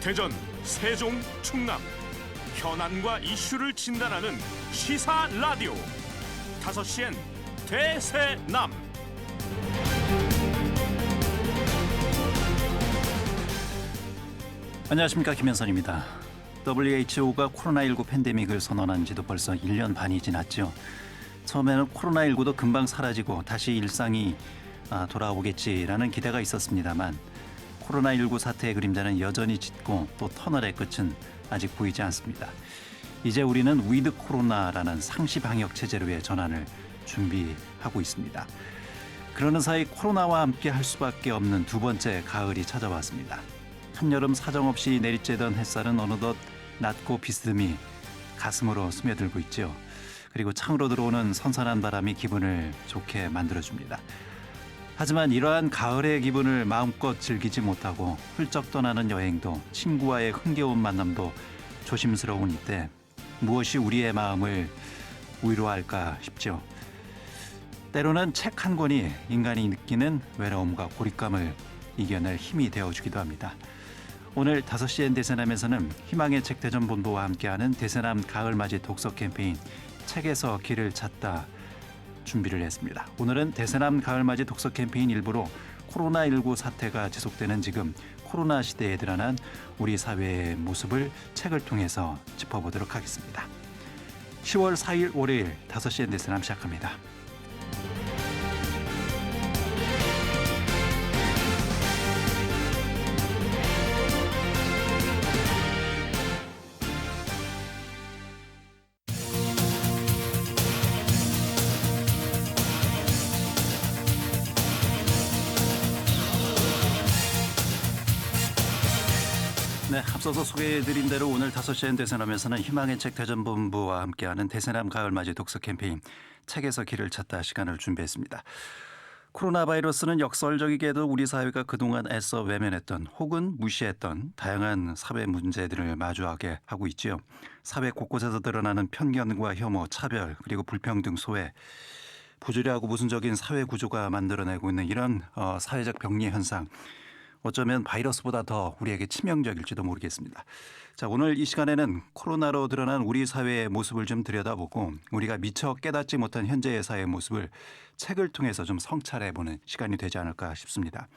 대전, 세종, 충남 현안과 이슈를 진단하는 시사 라디오 5시엔 대세남. 안녕하십니까, 김현선입니다. WHO가 코로나19 팬데믹을 선언한 지도 벌써 1년 반이 지났죠. 처음에는 코로나19도 금방 사라지고 다시 일상이 돌아오겠지라는 기대가 있었습니다만 코로나19 사태의 그림자는 여전히 짙고 또 터널의 끝은 아직 보이지 않습니다. 이제 우리는 위드 코로나라는 상시 방역 체제로의 전환을 준비하고 있습니다. 그러는 사이 코로나와 함께 할 수밖에 없는 두 번째 가을이 찾아왔습니다. 한여름 사정없이 내리쬐던 햇살은 어느덧 낮고 비스듬히 가슴으로 스며들고 있죠. 그리고 창으로 들어오는 선선한 바람이 기분을 좋게 만들어줍니다. 하지만 이러한 가을의 기분을 마음껏 즐기지 못하고 훌쩍 떠나는 여행도, 친구와의 흥겨운 만남도 조심스러운 이때 무엇이 우리의 마음을 위로할까 싶죠. 때로는 책 한 권이 인간이 느끼는 외로움과 고립감을 이겨낼 힘이 되어주기도 합니다. 오늘 5시엔 대세남에서는 희망의 책 대전본부와 함께하는 대세남 가을맞이 독서 캠페인 책에서 길을 찾다 준비를 했습니다. 오늘은 대세남 가을맞이 독서 캠페인 일부로 코로나19 사태가 지속되는 지금 코로나 시대에 드러난 우리 사회의 모습을 책을 통해서 짚어보도록 하겠습니다. 10월 4일 월요일 5시엔 대세남 시작합니다. 네, 앞서서 소개해드린 대로 오늘 5시엔 대세남에서는 희망의 책 대전본부와 함께하는 대세남 가을맞이 독서 캠페인 책에서 길을 찾다 시간을 준비했습니다. 코로나 바이러스는 역설적이게도 우리 사회가 그동안 애써 외면했던 혹은 무시했던 다양한 사회 문제들을 마주하게 하고 있지요. 사회 곳곳에서 드러나는 편견과 혐오, 차별 그리고 불평등 소외, 부조리하고 모순적인 사회 구조가 만들어내고 있는 이런 사회적 병리 현상, 어쩌면 바이러스보다 더 우리에게 치명적일지도 모르겠습니다. 자, 오늘 이 시간에는 코로나로 드러난 우리 사회의 모습을 좀 들여다보고 우리가 미처 깨닫지 못한 현재의 사회의 모습을 책을 통해서 좀 성찰해보는 시간이 되지 않을까 싶습니다.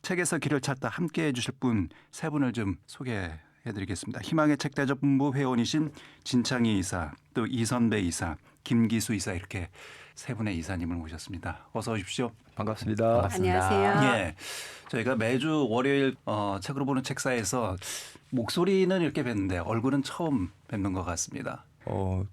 책에서 길을 찾다 함께해 주실 분 세 분을 좀 소개해드리겠습니다. 희망의 책 대전본부 회원이신 진창희 이사, 또 이선배 이사, 김기수 이사, 이렇게 세 분의 이사님을 모셨습니다. 어서 오십시오. 반갑습니다. 안녕하세요. 예, 저희가 매주 월요일 책으로 보는 책사에서 목소리는 이렇게 뵀는데 얼굴은 처음 뵙는 것 같습니다.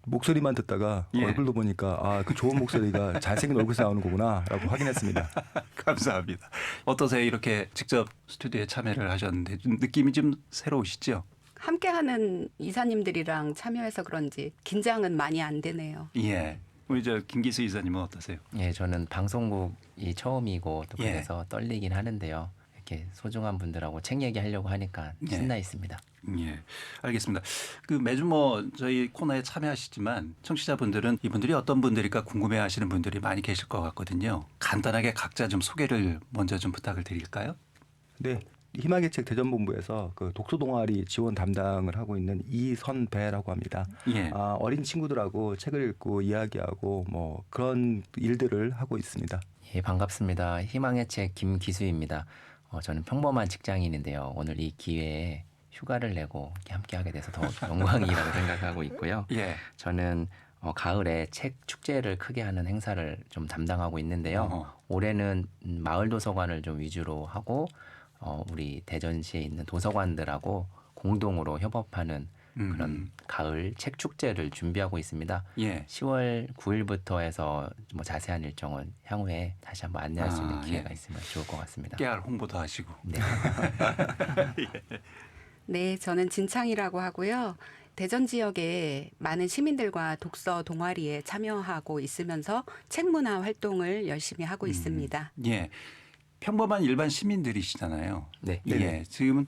목소리만 듣다가 예. 얼굴도 보니까 그 좋은 목소리가 잘생긴 얼굴에서 나오는 거구나라고 확인했습니다. 감사합니다. 어떠세요? 이렇게 직접 스튜디오에 참여를 하셨는데 느낌이 좀 새로우시죠? 함께하는 이사님들이랑 참여해서 그런지 긴장은 많이 안 되네요. 예. 우리 김기수 이사님은 어떠세요? 예, 저는 방송국이 처음이고 또 예. 그래서 떨리긴 하는데요. 이렇게 소중한 분들하고 책 얘기하려고 하니까 신나 있습니다. 예, 알겠습니다. 매주 저희 코너에 참여하시지만 청취자분들은 이분들이 어떤 분들일까 궁금해하시는 분들이 많이 계실 것 같거든요. 간단하게 각자 좀 소개를 먼저 좀 부탁을 드릴까요? 네. 희망의 책 대전본부에서 독서 동아리 지원 담당을 하고 있는 이선배라고 합니다. 예. 어린 친구들하고 책을 읽고 이야기하고 그런 일들을 하고 있습니다. 예, 반갑습니다. 희망의 책 김기수입니다. 저는 평범한 직장인인데요. 오늘 이 기회에 휴가를 내고 함께하게 돼서 더 영광이라고 생각하고 있고요. 예. 저는 가을에 책 축제를 크게 하는 행사를 좀 담당하고 있는데요. 올해는 마을 도서관을 좀 위주로 하고 우리 대전시에 있는 도서관들하고 공동으로 협업하는 그런 가을 책 축제를 준비하고 있습니다. 예. 10월 9일부터 해서 자세한 일정은 향후에 다시 한번 안내할 수 있는 기회가 있으면 좋을 것 같습니다. 깨알 홍보도 하시고. 네. 네, 저는 진창이라고 하고요. 대전 지역에 많은 시민들과 독서 동아리에 참여하고 있으면서 책문화 활동을 열심히 하고 있습니다. 예. 평범한 일반 시민들이시잖아요. 네. 예. 지금은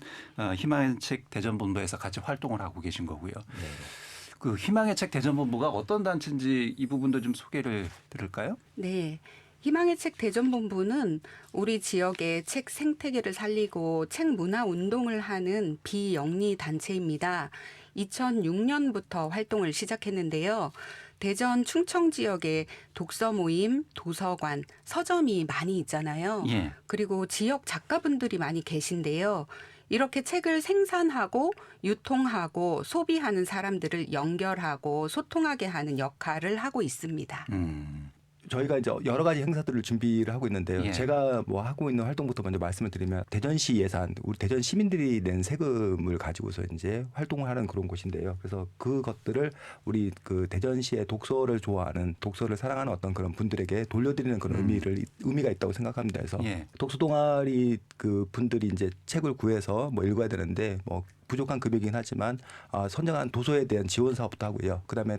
희망의 책 대전본부에서 같이 활동을 하고 계신 거고요. 네. 희망의 책 대전본부가 어떤 단체인지 이 부분도 좀 소개를 들을까요? 네. 희망의 책 대전본부는 우리 지역의 책 생태계를 살리고 책 문화 운동을 하는 비영리 단체입니다. 2006년부터 활동을 시작했는데요. 대전 충청 지역에 독서 모임, 도서관, 서점이 많이 있잖아요. 예. 그리고 지역 작가분들이 많이 계신데요. 이렇게 책을 생산하고 유통하고 소비하는 사람들을 연결하고 소통하게 하는 역할을 하고 있습니다. 저희가 이제 여러 가지 행사들을 준비를 하고 있는데요. 예. 제가 뭐 하고 있는 활동부터 먼저 말씀을 드리면 대전시 예산, 우리 대전 시민들이 낸 세금을 가지고서 이제 활동을 하는 그런 곳인데요. 그래서 그것들을 우리 그 대전시의 독서를 좋아하는, 독서를 사랑하는 어떤 그런 분들에게 돌려드리는 그런 의미가 있다고 생각합니다. 그래서 예. 독서 동아리 그 분들이 이제 책을 구해서 뭐 읽어야 되는데 뭐 부족한 금액이긴 하지만 선정한 도서에 대한 지원 사업도 하고요. 그다음에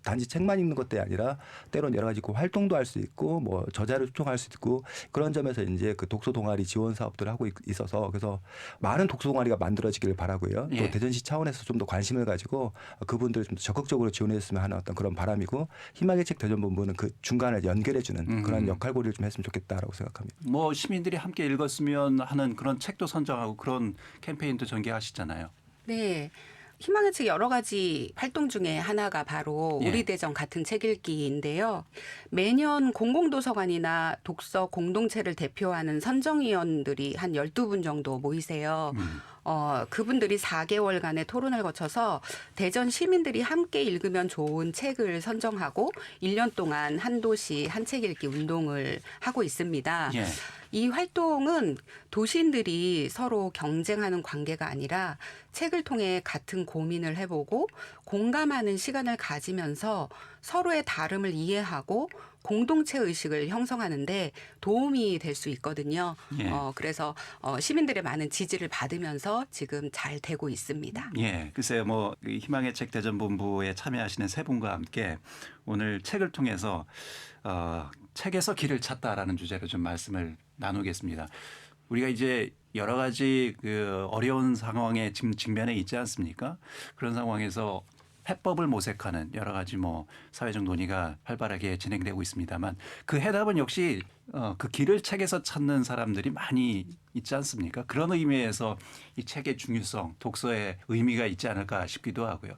단지 책만 읽는 것들이 아니라 때로는 여러 가지 그 활동도 할 수 있고 뭐 저자를 초청할 수 있고 그런 점에서 이제 그 독서 동아리 지원 사업들을 하고 있어서 그래서 많은 독서 동아리가 만들어지기를 바라고요. 예. 또 대전시 차원에서 좀 더 관심을 가지고 그분들을 좀 더 적극적으로 지원했으면 하는 어떤 그런 바람이고 희망의 책 대전본부는 그 중간을 연결해주는 그런 역할고리를 좀 했으면 좋겠다라고 생각합니다. 뭐 시민들이 함께 읽었으면 하는 그런 책도 선정하고 그런 캠페인도 전개하시잖아요. 네. 희망의 책 여러 가지 활동 중에 하나가 바로 예. 우리 대전 같은 책 읽기인데요. 매년 공공도서관이나 독서 공동체를 대표하는 선정위원들이 한 12분 정도 모이세요. 그분들이 4개월간의 토론을 거쳐서 대전 시민들이 함께 읽으면 좋은 책을 선정하고 1년 동안 한 도시 한 책 읽기 운동을 하고 있습니다. 예. 이 활동은 도시인들이 서로 경쟁하는 관계가 아니라 책을 통해 같은 고민을 해보고 공감하는 시간을 가지면서 서로의 다름을 이해하고 공동체 의식을 형성하는데 도움이 될 수 있거든요. 예. 그래서 시민들의 많은 지지를 받으면서 지금 잘 되고 있습니다. 예, 글쎄요, 뭐 희망의 책 대전본부에 참여하시는 세 분과 함께 오늘 책을 통해서 책에서 길을 찾다라는 주제로 좀 말씀을 나누겠습니다. 우리가 이제 여러 가지 그 어려운 상황에 지금 직면해 있지 않습니까? 그런 상황에서 해법을 모색하는 여러 가지 뭐 사회적 논의가 활발하게 진행되고 있습니다만 그 해답은 역시 그 길을 책에서 찾는 사람들이 많이 있지 않습니까? 그런 의미에서 이 책의 중요성, 독서의 의미가 있지 않을까 싶기도 하고요.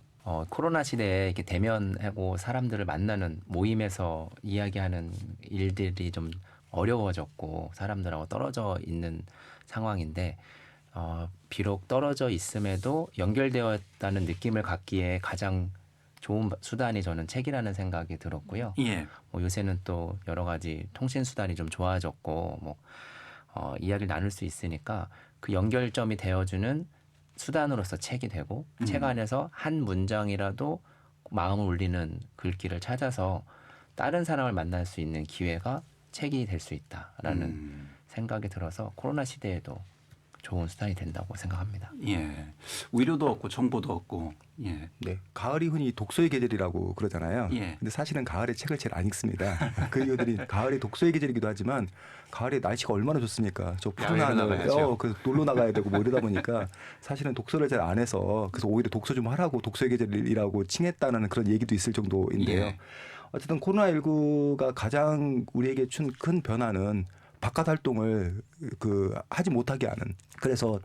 코로나 시대에 이렇게 대면하고 사람들을 만나는 모임에서 이야기하는 일들이 좀 어려워졌고 사람들하고 떨어져 있는 상황인데 비록 떨어져 있음에도 연결되었다는 느낌을 갖기에 가장 좋은 수단이 저는 책이라는 생각이 들었고요. 예. 요새는 또 여러 가지 통신 수단이 좀 좋아졌고 이야기를 나눌 수 있으니까 그 연결점이 되어주는 수단으로서 책이 되고 책 안에서 한 문장이라도 마음을 울리는 글귀를 찾아서 다른 사람을 만날 수 있는 기회가 책이 될 수 있다라는 생각이 들어서 코로나 시대에도 좋은 수단이 된다고 생각합니다. 예. 위로도 없고 정보도 없고. 예. 네, 가을이 흔히 독서의 계절이라고 그러잖아요. 예. 근데 사실은 가을에 책을 제일 안 읽습니다. 그 이유들이 가을이 독서의 계절이기도 하지만 가을에 날씨가 얼마나 좋습니까? 저 푸른 야외로 하늘, 나가야죠. 그래서 놀러 나가야 되고 뭐 이러다 보니까 사실은 독서를 잘 안 해서 그래서 오히려 독서 좀 하라고 독서의 계절이라고 칭했다는 그런 얘기도 있을 정도인데요. 예. 어쨌든 코로나19가 가장 우리에게 준 큰 변화는 바깥 활동을 하지 못하게 하는. 그래서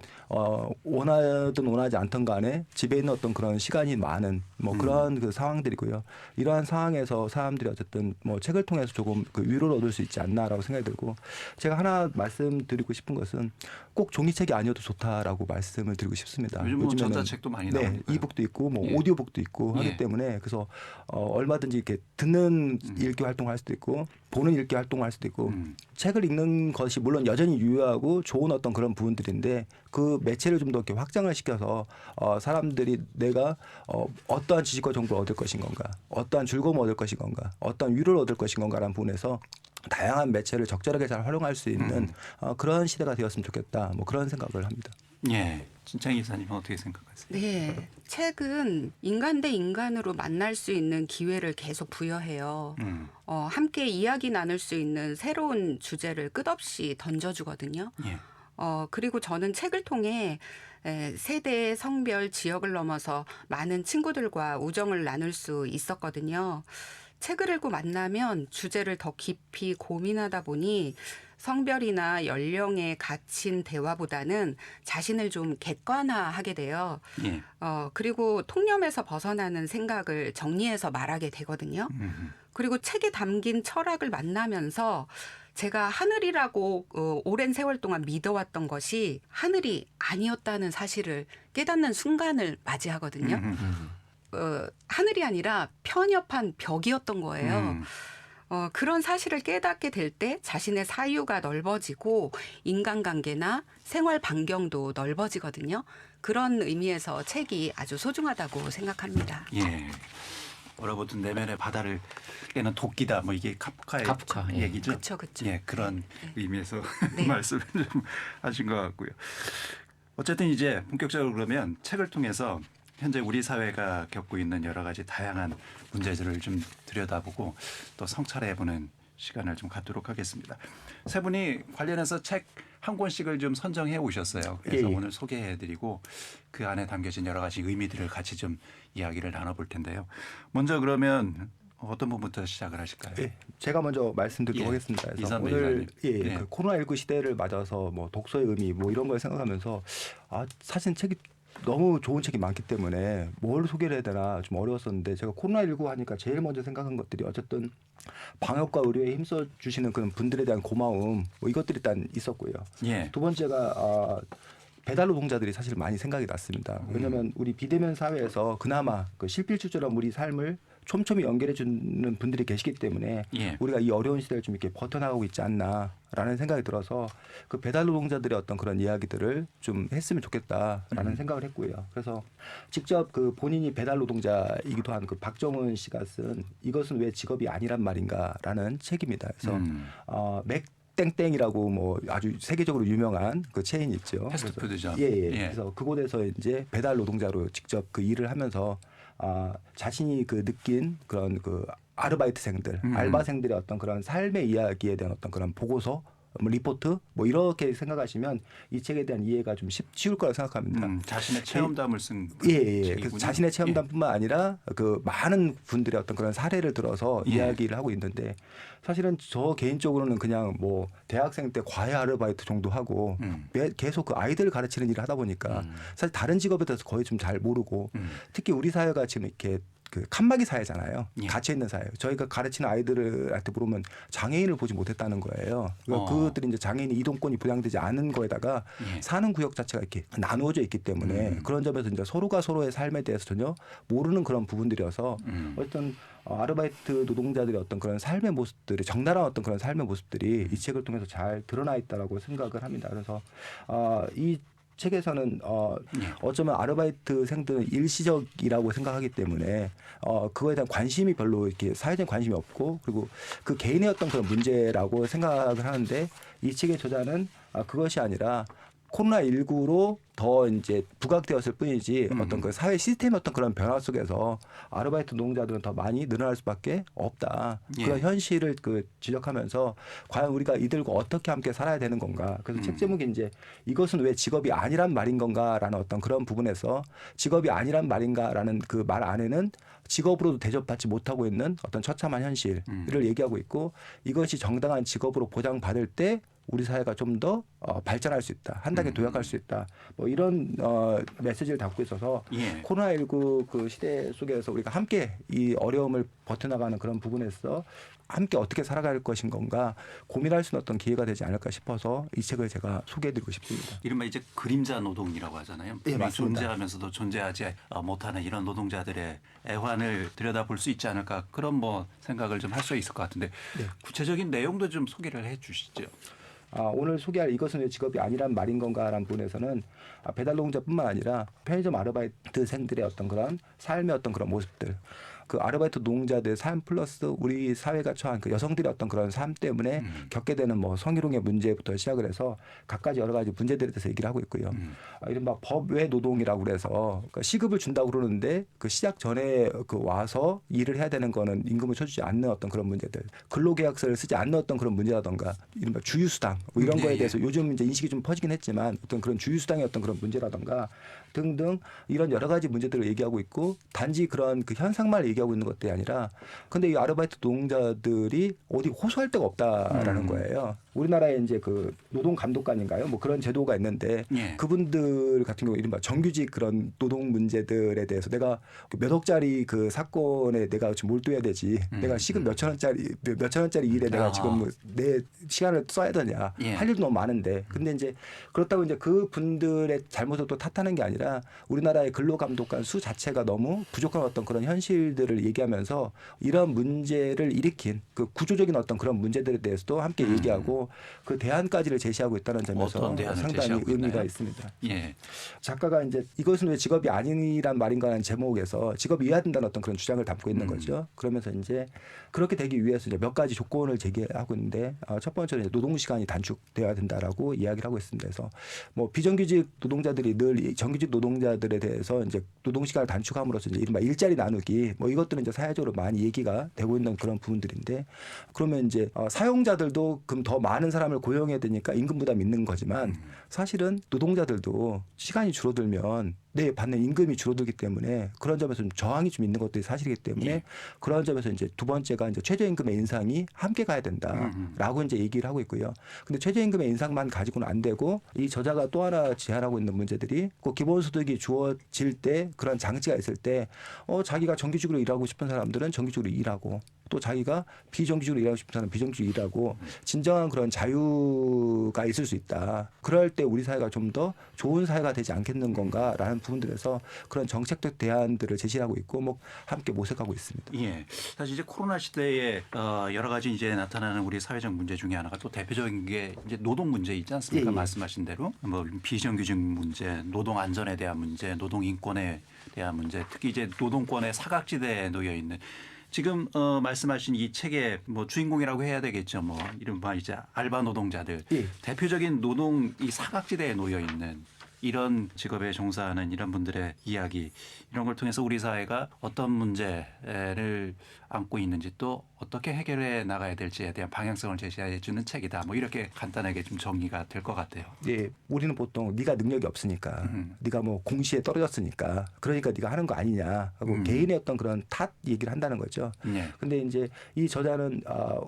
원하든 원하지 않던 간에 집에 있는 어떤 그런 시간이 많은 뭐 그런 그 상황들이고요. 이러한 상황에서 사람들이 어쨌든 뭐 책을 통해서 조금 그 위로를 얻을 수 있지 않나라고 생각이 들고 제가 하나 말씀드리고 싶은 것은 꼭 종이책이 아니어도 좋다라고 말씀을 드리고 싶습니다. 요즘 뭐 요즘에는 전자책도 많이 네, 나오니까요. 이북도 있고 뭐 예. 오디오북도 있고 하기 예. 때문에 그래서 얼마든지 이렇게 듣는 읽기 활동을 할 수도 있고 보는 읽기 활동을 할 수도 있고 책을 읽는 것이 물론 여전히 유효하고 좋은 어떤 그런 부분들인데 그 매체를 좀 더 이렇게 확장을 시켜서 사람들이 내가 어떠한 지식과 정보를 얻을 것인 건가, 어떠한 즐거움을 얻을 것인 건가, 어떠한 위로를 얻을 것인 건가라는 부분에서 다양한 매체를 적절하게 잘 활용할 수 있는 그런 시대가 되었으면 좋겠다. 뭐 그런 생각을 합니다. 예. 진창 이사님은 어떻게 생각하세요? 네, 책은 인간 대 인간으로 만날 수 있는 기회를 계속 부여해요. 함께 이야기 나눌 수 있는 새로운 주제를 끝없이 던져주거든요. 예. 그리고 저는 책을 통해 세대, 성별, 지역을 넘어서 많은 친구들과 우정을 나눌 수 있었거든요. 책을 읽고 만나면 주제를 더 깊이 고민하다 보니 성별이나 연령에 갇힌 대화보다는 자신을 좀 객관화하게 돼요. 예. 그리고 통념에서 벗어나는 생각을 정리해서 말하게 되거든요. 그리고 책에 담긴 철학을 만나면서 제가 하늘이라고 오랜 세월 동안 믿어왔던 것이 하늘이 아니었다는 사실을 깨닫는 순간을 맞이하거든요. 하늘이 아니라 편협한 벽이었던 거예요. 그런 사실을 깨닫게 될 때 자신의 사유가 넓어지고 인간관계나 생활 반경도 넓어지거든요. 그런 의미에서 책이 아주 소중하다고 생각합니다. 예. 얼어붙은 내면의 바다를 깨는 도끼다. 뭐 이게 카프카의 예. 얘기죠. 그렇죠. 예, 그런 의미에서 네. 말씀을 좀 하신 것 같고요. 어쨌든 이제 본격적으로 그러면 책을 통해서 현재 우리 사회가 겪고 있는 여러 가지 다양한 문제들을 좀 들여다보고 또 성찰해보는 시간을 좀 갖도록 하겠습니다. 세 분이 관련해서 책 한 권씩을 좀 선정해 오셨어요. 그래서 예. 오늘 소개해드리고 그 안에 담겨진 여러 가지 의미들을 같이 좀 이야기를 나눠볼 텐데요. 먼저 그러면 어떤 부분부터 시작을 하실까요? 예, 제가 먼저 말씀드리도록 예. 하겠습니다. 그래서 이선배 오늘 이사님. 예. 그 코로나19 시대를 맞아서 뭐 독서의 의미 뭐 이런 걸 생각하면서 사실 책이 너무 좋은 책이 많기 때문에 뭘 소개를 해야 되나 좀 어려웠었는데 제가 코로나19 하니까 제일 먼저 생각한 것들이 어쨌든 방역과 의료에 힘써 주시는 그런 분들에 대한 고마움 뭐 이것들이 일단 있었고요. 예. 두 번째가 배달 노동자들이 사실 많이 생각이 났습니다. 왜냐하면 우리 비대면 사회에서 그나마 그 실필출처럼 우리 삶을 촘촘히 연결해 주는 분들이 계시기 때문에 예. 우리가 이 어려운 시대를 좀 이렇게 버텨나가고 있지 않나라는 생각이 들어서 그 배달 노동자들의 어떤 그런 이야기들을 좀 했으면 좋겠다라는 생각을 했고요. 그래서 직접 그 본인이 배달 노동자이기도 한 그 박정은 씨가 쓴 이것은 왜 직업이 아니란 말인가라는 책입니다. 그래서 맥 땡땡이라고 뭐 아주 세계적으로 유명한 그 체인 있죠. 패스트푸드점. 예. 예. 그래서 그곳에서 이제 배달 노동자로 직접 그 일을 하면서 자신이 그 느낀 그런 그 아르바이트생들, 알바생들의 어떤 그런 삶의 이야기에 대한 어떤 그런 보고서, 뭐 리포트, 뭐 이렇게 생각하시면 이 책에 대한 이해가 좀 쉬울 거라 생각합니다. 자신의 체험담을 쓴 예. 책이군요. 그래서 자신의 체험담뿐만 아니라 그 많은 분들의 어떤 그런 사례를 들어서 예. 이야기를 하고 있는데 사실은 저 개인적으로는 그냥 뭐 대학생 때 과외 아르바이트 정도 하고 계속 그 아이들을 가르치는 일을 하다 보니까 사실 다른 직업에 대해서 거의 좀 잘 모르고 특히 우리 사회가 지금 이렇게 그 칸막이 사회잖아요. 예. 갇혀 있는 사회. 저희가 가르치는 아이들한테 물으면 장애인을 보지 못했다는 거예요. 그러니까 그것들이 이제 장애인이 이동권이 부양되지 않은 거에다가 예. 사는 구역 자체가 이렇게 나누어져 있기 때문에 그런 점에서 이제 서로가 서로의 삶에 대해서 전혀 모르는 그런 부분들이어서 어떤 아르바이트 노동자들의 어떤 그런 삶의 모습들이 적나라한 어떤 그런 삶의 모습들이 이 책을 통해서 잘 드러나 있다라고 생각을 합니다. 그래서 이 책에서는 어쩌면 아르바이트생들은 일시적이라고 생각하기 때문에 그거에 대한 관심이 별로 이렇게 사회적인 관심이 없고 그리고 그 개인의 어떤 그런 문제라고 생각을 하는데 이 책의 저자는 그것이 아니라 코로나19로 더 이제 부각되었을 뿐이지 어떤 그 사회 시스템의 어떤 그런 변화 속에서 아르바이트 노동자들은 더 많이 늘어날 수밖에 없다. 예. 그런 현실을 그 지적하면서 과연 우리가 이들과 어떻게 함께 살아야 되는 건가. 그래서 책 제목이 이제 이것은 왜 직업이 아니란 말인 건가라는 어떤 그런 부분에서 직업이 아니란 말인가라는 그 말 안에는 직업으로도 대접받지 못하고 있는 어떤 처참한 현실을 얘기하고 있고 이것이 정당한 직업으로 보장받을 때 우리 사회가 좀 더 발전할 수 있다. 한 단계 도약할 수 있다. 뭐 이런 메시지를 담고 있어서 예. 코로나19 그 시대 속에서 우리가 함께 이 어려움을 버텨나가는 그런 부분에서 함께 어떻게 살아갈 것인 건가 고민할 수 있는 어떤 기회가 되지 않을까 싶어서 이 책을 제가 소개해드리고 싶습니다. 이른바 이제 그림자 노동이라고 하잖아요. 예, 맞습니다. 존재하면서도 존재하지 못하는 이런 노동자들의 애환을 들여다볼 수 있지 않을까 그런 뭐 생각을 좀 할 수 있을 것 같은데 구체적인 내용도 좀 소개를 해 주시죠. 오늘 소개할 이것은 왜 직업이 아니란 말인 건가라는 부분에서는 배달 노동자뿐만 아니라 편의점 아르바이트생들의 어떤 그런 삶의 어떤 그런 모습들 그 아르바이트 노동자들의 삶 플러스 우리 사회가 처한 그 여성들의 어떤 그런 삶 때문에 겪게 되는 뭐 성희롱의 문제부터 시작을 해서 각가지 여러 가지 문제들에 대해서 얘기를 하고 있고요. 이른바 법외 노동이라고 그래서 그러니까 시급을 준다고 그러는데 그 시작 전에 그 와서 일을 해야 되는 거는 임금을 쳐주지 않는 어떤 그런 문제들, 근로계약서를 쓰지 않는 어떤 그런 문제라던가 이른바 주휴수당 뭐 이런 거에 대해서 요즘 이제 인식이 좀 퍼지긴 했지만 어떤 그런 주휴수당의 어떤 그런 문제라던가 등등 이런 여러 가지 문제들을 얘기하고 있고 단지 그런 그 현상만 얘기 얘기하고 있는 것들이 아니라 근데 이 아르바이트 노동자들이 어디 호소할 데가 없다라는 거예요. 우리나라에 이제 그 노동 감독관인가요? 뭐 그런 제도가 있는데 예. 그분들 같은 경우 이른바 정규직 그런 노동 문제들에 대해서 내가 몇 억짜리 그 사건에 내가 지금 몰두해야 되지. 내가 시급 몇천 원짜리 일에 내가 지금 뭐내 시간을 써야 되냐. 예. 할 일도 너무 많은데. 근데 이제 그렇다고 이제 그 분들의 잘못을 또 탓하는 게 아니라 우리나라의 근로감독관 수 자체가 너무 부족한 어떤 그런 현실들을 얘기하면서 이런 문제를 일으킨 그 구조적인 어떤 그런 문제들에 대해서도 함께 얘기하고 그 대안까지를 제시하고 있다는 점에서 어떤 대안을 상당히 제시하고 의미가 있나요? 있습니다. 예. 작가가 이제 이것은 왜 직업이 아니란 말인가 하는 제목에서 직업이 이해야 된다는 어떤 그런 주장을 담고 있는 거죠. 그러면서 이제 그렇게 되기 위해서 이제 몇 가지 조건을 제기하고 있는데 첫 번째는 이제 노동 시간이 단축되어야 된다라고 이야기를 하고 있습니다. 그래서 뭐 비정규직 노동자들이 늘 이 정규직 노동자들에 대해서 이제 노동 시간을 단축함으로써 이제 이른바 일자리 나누기 뭐 이것들은 이제 사회적으로 많이 얘기가 되고 있는 그런 부분들인데 그러면 이제 사용자들도 그럼 더 많은 사람을 고용해야 되니까 임금 부담이 있는 거지만 사실은 노동자들도 시간이 줄어들면 내 받는 임금이 줄어들기 때문에 그런 점에서 좀 저항이 좀 있는 것들이 사실이기 때문에 예. 그런 점에서 이제 두 번째가 이제 최저임금의 인상이 함께 가야 된다라고 이제 얘기를 하고 있고요. 근데 최저임금의 인상만 가지고는 안 되고 이 저자가 또 하나 제안하고 있는 문제들이 그 기본소득이 주어질 때 그런 장치가 있을 때 자기가 정규직으로 일하고 싶은 사람들은 정규직으로 일하고 또 자기가 비정규직으로 일하고 싶은 사람은 비정규직으로 일하고 진정한 그런 자유가 있을 수 있다. 그럴 때 우리 사회가 좀 더 좋은 사회가 되지 않겠는 건가라는 부분들에서 그런 정책적 대안들을 제시하고 있고 뭐 함께 모색하고 있습니다. 예. 사실 이제 코로나 시대에 여러 가지 이제 나타나는 우리 사회적 문제 중에 하나가 또 대표적인 게 이제 노동 문제 있지 않습니까? 예, 예. 말씀하신 대로 뭐 비정규직 문제, 노동 안전에 대한 문제, 노동 인권에 대한 문제, 특히 이제 노동권의 사각지대에 놓여 있는 지금 말씀하신 이 책의 뭐 주인공이라고 해야 되겠죠. 뭐 이른바 이제 알바 노동자들 예. 대표적인 노동 이 사각지대에 놓여 있는 이런 직업에 종사하는 이런 분들의 이야기 이런 걸 통해서 우리 사회가 어떤 문제를 안고 있는지 또 어떻게 해결해 나가야 될지에 대한 방향성을 제시해 주는 책이다. 뭐 이렇게 간단하게 좀 정리가 될 것 같아요. 예, 우리는 보통 네가 능력이 없으니까, 네가 뭐 공시에 떨어졌으니까, 그러니까 네가 하는 거 아니냐 하고 개인의 어떤 그런 탓 얘기를 한다는 거죠. 네. 근데 이제 이 저자는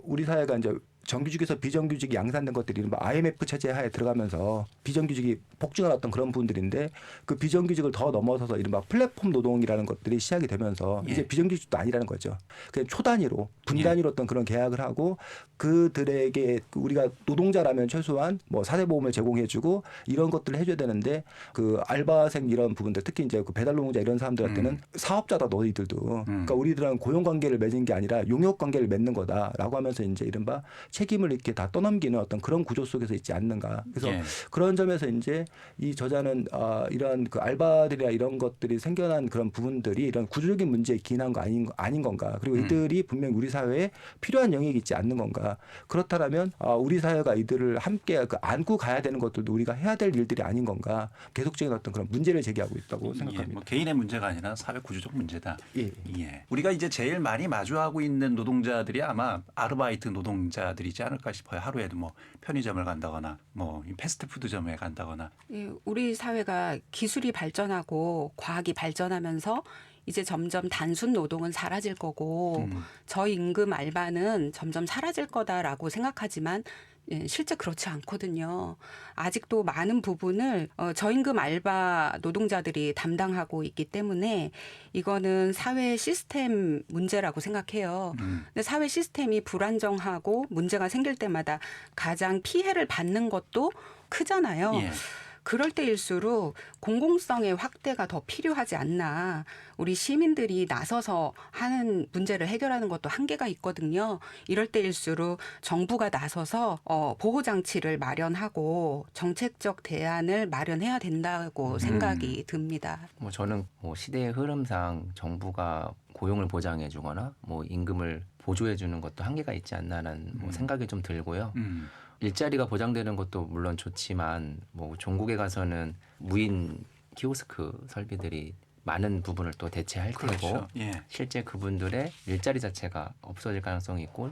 우리 사회가 이제 정규직에서 비정규직이 양산된 것들이 이른바 IMF 체제 하에 들어가면서 비정규직이 폭증한 어떤 그런 부분들인데 그 비정규직을 더 넘어서서 이른바 플랫폼 노동이라는 것들이 시작이 되면서 예. 이제 비정규직도 아니라는 거죠. 그냥 초단위로 분단위로 어떤 그런 계약을 하고 그들에게 우리가 노동자라면 최소한 뭐 사대보험을 제공해주고 이런 것들을 해줘야 되는데 그 알바생 이런 부분들 특히 이제 그 배달 노동자 이런 사람들한테는 사업자다 너희들도 그러니까 우리들은 고용 관계를 맺은 게 아니라 용역 관계를 맺는 거다라고 하면서 이제 이른바 책임을 이렇게 다 떠넘기는 어떤 그런 구조 속에서 있지 않는가. 그래서 예. 그런 점에서 이제 이 저자는 이런 그 알바들이나 이런 것들이 생겨난 그런 부분들이 이런 구조적인 문제에 기인한 거 아닌 건가. 그리고 이들이 분명히 우리 사회에 필요한 영역이 있지 않는 건가. 그렇다면 우리 사회가 이들을 함께 그 안고 가야 되는 것들도 우리가 해야 될 일들이 아닌 건가. 계속적인 어떤 그런 문제를 제기하고 있다고 예, 생각합니다. 뭐 개인의 문제가 아니라 사회 구조적 문제다. 예. 예. 우리가 이제 제일 많이 마주하고 있는 노동자들이 아마 아르바이트 노동자들이지 않을까 싶어요. 하루에도 뭐 편의점을 간다거나 뭐 패스트푸드점에 간다거나. 예, 우리 사회가 기술이 발전하고 과학이 발전하면서 이제 점점 단순 노동은 사라질 거고 저임금 알바는 점점 사라질 거다라고 생각하지만 실제 그렇지 않거든요. 아직도 많은 부분을 저임금 알바 노동자들이 담당하고 있기 때문에 이거는 사회 시스템 문제라고 생각해요. 근데 사회 시스템이 불안정하고 문제가 생길 때마다 가장 피해를 받는 것도 크잖아요. 예. 그럴 때일수록 공공성의 확대가 더 필요하지 않나. 우리 시민들이 나서서 하는 문제를 해결하는 것도 한계가 있거든요. 이럴 때일수록 정부가 나서서 보호장치를 마련하고 정책적 대안을 마련해야 된다고 생각이 듭니다. 뭐 저는 뭐 시대의 흐름상 정부가 고용을 보장해 주거나 뭐 임금을 보조해 주는 것도 한계가 있지 않나라는 뭐 생각이 좀 들고요. 일자리가 보장되는 것도 물론 좋지만 뭐 종국에 가서는 무인 키오스크 설비들이 많은 부분을 또 대체할 테고 그렇죠. 예. 실제 그분들의 일자리 자체가 없어질 가능성이 있고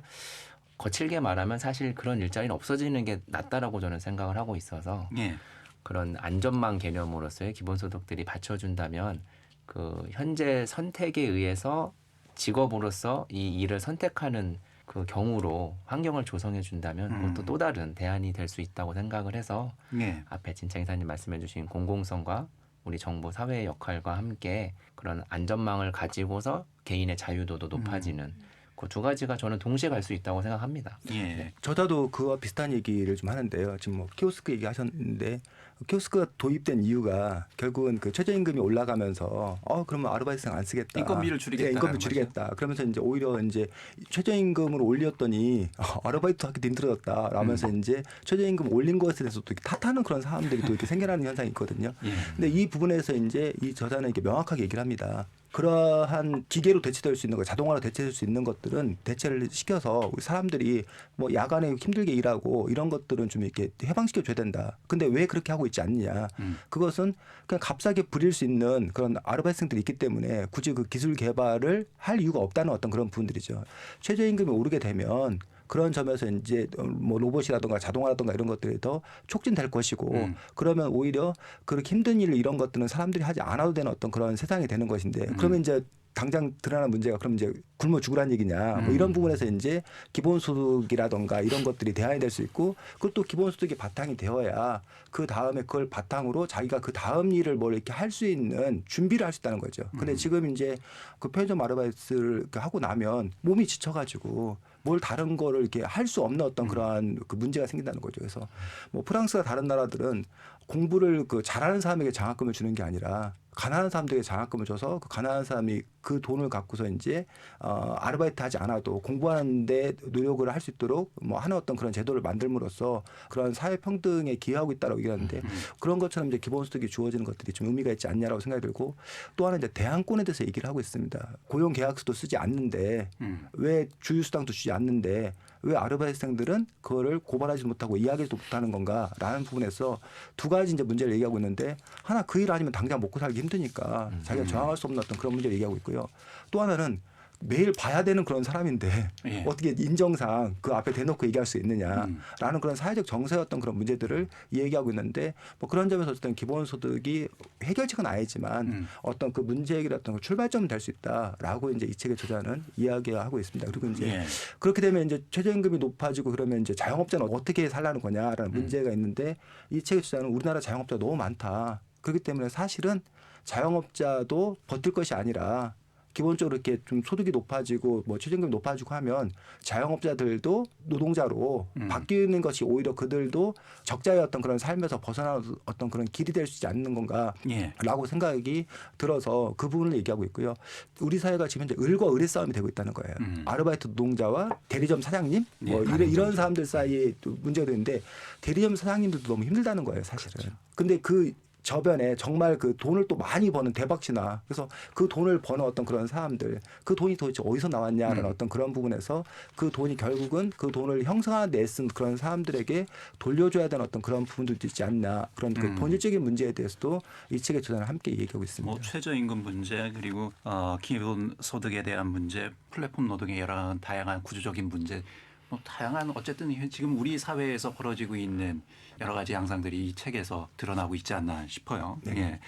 거칠게 말하면 사실 그런 일자리는 없어지는 게 낫다라고 저는 생각을 하고 있어서 예. 그런 안전망 개념으로서의 기본소득들이 받쳐준다면 그 현재 선택에 의해서 직업으로서 이 일을 선택하는 그 경우로 환경을 조성해 준다면 그것도 또 다른 대안이 될 수 있다고 생각을 해서 예. 앞에 진창 이사님 말씀해 주신 공공성과 우리 정부 사회의 역할과 함께 그런 안전망을 가지고서 개인의 자유도도 높아지는 그 두 가지가 저는 동시에 갈 수 있다고 생각합니다. 예. 저자도 그와 비슷한 얘기를 좀 하는데요. 지금 뭐 키오스크 얘기하셨는데 키오스크가 도입된 이유가 결국은 그 최저임금이 올라가면서 그러면 아르바이트생 안 쓰겠다. 인건비를 줄이겠다. 예, 인건비 줄이겠다. 그러면서 이제 오히려 이제 최저임금을 올렸더니 아르바이트 하기도 힘들어졌다. 라면서 이제 최저임금 올린 것에 대해서 또 탓하는 그런 사람들이 또 이렇게 생겨나는 현상이 있거든요. 예. 근데 이 부분에서 이제 이 저자는 이렇게 명확하게 얘기를 합니다. 그러한 기계로 대체될 수 있는 것, 자동화로 대체될 수 있는 것들은 대체를 시켜서 우리 사람들이 뭐 야간에 힘들게 일하고 이런 것들은 좀 이렇게 해방시켜 줘야 된다. 근데 왜 그렇게 하고 있지 않느냐? 그것은 그냥 값싸게 부릴 수 있는 그런 아르바이트생들이 있기 때문에 굳이 그 기술 개발을 할 이유가 없다는 어떤 그런 부분들이죠. 최저임금이 오르게 되면 그런 점에서 이제 뭐 로봇이라든가 자동화라든가 이런 것들이 더 촉진될 것이고 그러면 오히려 그렇게 힘든 일 이런 것들은 사람들이 하지 않아도 되는 어떤 그런 세상이 되는 것인데 그러면 이제 당장 드러나는 문제가 그럼 이제 굶어 죽으란 얘기냐 뭐 이런 부분에서 이제 기본소득이라든가 이런 것들이 대안이 될 수 있고 그것도 기본소득이 바탕이 되어야 그 다음에 그걸 바탕으로 자기가 그 다음 일을 뭘 이렇게 할 수 있는 준비를 할 수 있다는 거죠. 근데 지금 이제 그 편의점 아르바이트를 이렇게 하고 나면 몸이 지쳐가지고 뭘 다른 거를 이렇게 할 수 없는 어떤 그러한 그 문제가 생긴다는 거죠. 그래서 뭐 프랑스가 다른 나라들은 공부를 그 잘하는 사람에게 장학금을 주는 게 아니라 가난한 사람들에게 장학금을 줘서 그 가난한 사람이 그 돈을 갖고서 이제 아르바이트 하지 않아도 공부하는데 노력을 할 수 있도록 뭐 하는 어떤 그런 제도를 만들므로써 그런 사회 평등에 기여하고 있다라고 얘기하는데 그런 것처럼 이제 기본소득이 주어지는 것들이 좀 의미가 있지 않냐라고 생각이 들고 또 하나 이제 대안권에 대해서 얘기를 하고 있습니다. 고용계약서도 쓰지 않는데 왜 주휴수당도 주지 않는데 왜 아르바이트생들은 그거를 고발하지 못하고 이야기도 못하는 건가라는 부분에서 두 가지 이제 문제를 얘기하고 있는데 하나 그 일 아니면 당장 먹고 살기 힘드니까 자기가 저항할 수 없는 어떤 그런 문제를 얘기하고 있고요. 또 하나는 매일 봐야 되는 그런 사람인데 예. 어떻게 인정상 그 앞에 대놓고 얘기할 수 있느냐라는 그런 사회적 정서였던 그런 문제들을 얘기하고 있는데 뭐 그런 점에서 어쨌든 기본소득이 해결책은 아니지만 어떤 그 문제 해결의 어떤 출발점은 될 수 있다라고 이제 이 책의 저자는 이야기하고 있습니다. 그리고 이제 예. 그렇게 되면 이제 최저임금이 높아지고 그러면 이제 자영업자는 어떻게 살라는 거냐라는 문제가 있는데 이 책의 저자는 우리나라 자영업자가 너무 많다. 그렇기 때문에 사실은 자영업자도 버틸 것이 아니라 기본적으로 이렇게 좀 소득이 높아지고 뭐 최저임금이 높아지고 하면 자영업자들도 노동자로 바뀌는 것이 오히려 그들도 적자의 어떤 그런 삶에서 벗어나는 어떤 그런 길이 될 수 있지 않는 건가라고 생각이 들어서 그 부분을 얘기하고 있고요. 우리 사회가 지금 현재 을과 을의 싸움이 되고 있다는 거예요. 아르바이트 노동자와 대리점 사장님 뭐 이런 사람들 사이에 또 문제가 되는데 대리점 사장님들도 너무 힘들다는 거예요, 사실은. 근데 그 저변에 정말 그 돈을 또 많이 버는 대박치나 그래서 그 돈을 버는 어떤 그런 사람들 그 돈이 도대체 어디서 나왔냐라는 어떤 그런 부분에서 그 돈이 결국은 그 돈을 형성하는 데 쓴 그런 사람들에게 돌려줘야 되는 어떤 그런 부분들도 있지 않나 그런 그 본질적인 문제에 대해서도 이 책의 저자는 함께 얘기하고 있습니다. 뭐 최저임금 문제 그리고 기본소득에 대한 문제 플랫폼 노동의 여러 다양한 구조적인 문제 뭐 다양한 어쨌든 지금 우리 사회에서 벌어지고 있는 여러 가지 양상들이 이 책에서 드러나고 있지 않나 싶어요. 네. 예.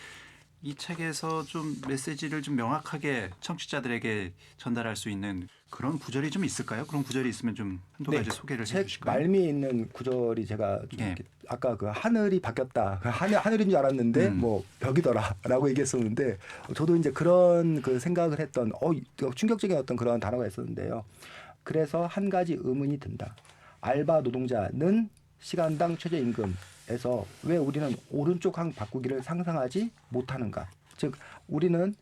이 책에서 좀 메시지를 좀 명확하게 청취자들에게 전달할 수 있는 그런 구절이 좀 있을까요? 그런 구절이 있으면 좀 한두 가지 소개를 책 해주실까요? 말미에 있는 구절이 제가 좀 예. 이렇게 아까 그 하늘이 바뀌었다. 하늘인 줄 알았는데 뭐 벽이더라라고 얘기했었는데 저도 이제 그런 그 생각을 했던 충격적인 어떤 그런 단어가 있었는데요. 그래서 한 가지 의문이 든다. 알바 노동자는 시간당 최저임금에서 왜 우리는 오른쪽 항 바꾸기를 상상하지 못하는가? 즉 우리는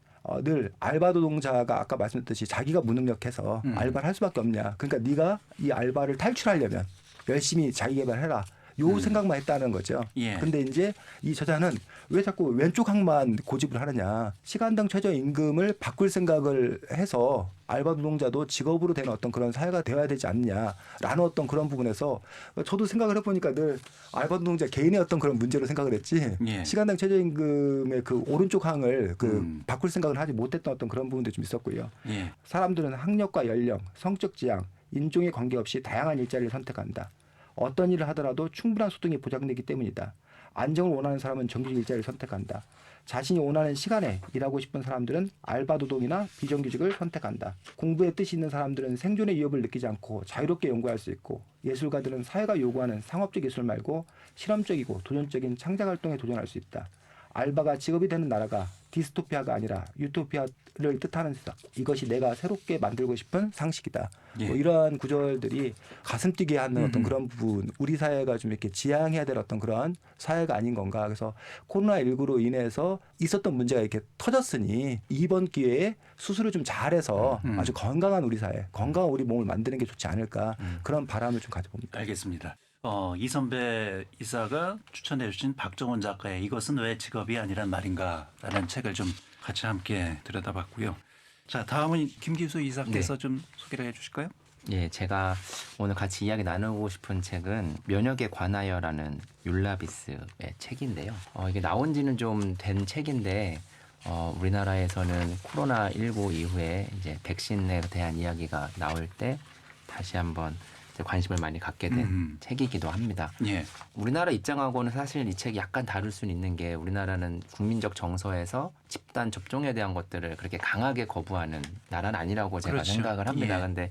늘 알바 노동자가 아까 말씀드렸듯이 자기가 무능력해서 알바를 할 수밖에 없냐. 그러니까 네가 이 알바를 탈출하려면 열심히 자기 개발해라. 요 생각만 했다는 거죠. 예. 근데 이제 이 저자는 왜 자꾸 왼쪽 항만 고집을 하느냐. 시간당 최저임금을 바꿀 생각을 해서 알바 노동자도 직업으로 되는 어떤 그런 사회가 되어야 되지 않느냐라는 어떤 그런 부분에서 저도 생각을 해보니까 늘 알바 노동자 개인의 어떤 그런 문제로 생각을 했지 예. 시간당 최저임금의 그 오른쪽 항을 그 바꿀 생각을 하지 못했던 어떤 그런 부분도 좀 있었고요. 예. 사람들은 학력과 연령, 성적 지향, 인종에 관계없이 다양한 일자리를 선택한다. 어떤 일을 하더라도 충분한 소득이 보장되기 때문이다. 안정을 원하는 사람은 정규직 일자리를 선택한다. 자신이 원하는 시간에 일하고 싶은 사람들은 알바 노동이나 비정규직을 선택한다. 공부에 뜻이 있는 사람들은 생존의 위협을 느끼지 않고 자유롭게 연구할 수 있고, 예술가들은 사회가 요구하는 상업적 예술 말고 실험적이고 도전적인 창작 활동에 도전할 수 있다. 알바가 직업이 되는 나라가 디스토피아가 아니라 유토피아를 뜻하는 세상. 이것이 내가 새롭게 만들고 싶은 상식이다. 예. 뭐 이러한 구절들이 가슴 뛰게 하는 어떤 그런 부분, 우리 사회가 좀 이렇게 지향해야 될 어떤 그런 사회가 아닌 건가. 그래서 코로나19로 인해서 있었던 문제가 이렇게 터졌으니 이번 기회에 수술을 좀 잘해서 아주 건강한 우리 사회, 건강한 우리 몸을 만드는 게 좋지 않을까. 그런 바람을 좀 가져봅니다. 알겠습니다. 이선배 이사가 추천해 주신 박정원 작가의 이것은 왜 직업이 아니란 말인가라는 책을 좀 같이 함께 들여다봤고요. 자, 다음은 김기수 이사께서 좀 소개를 해 주실까요? 예, 제가 오늘 같이 이야기 나누고 싶은 책은 면역에 관하여라는 율라비스의 책인데요. 이게 나온 지는 좀 된 책인데 우리나라에서는 코로나19 이후에 이제 백신에 대한 이야기가 나올 때 다시 한번 관심을 많이 갖게 된 책이기도 합니다. 예. 우리나라 입장하고는 사실 이 책이 약간 다를 수는 있는 게, 우리나라는 국민적 정서에서 집단 접종에 대한 것들을 그렇게 강하게 거부하는 나라는 아니라고 제가 그렇죠. 생각을 합니다. 예. 그런데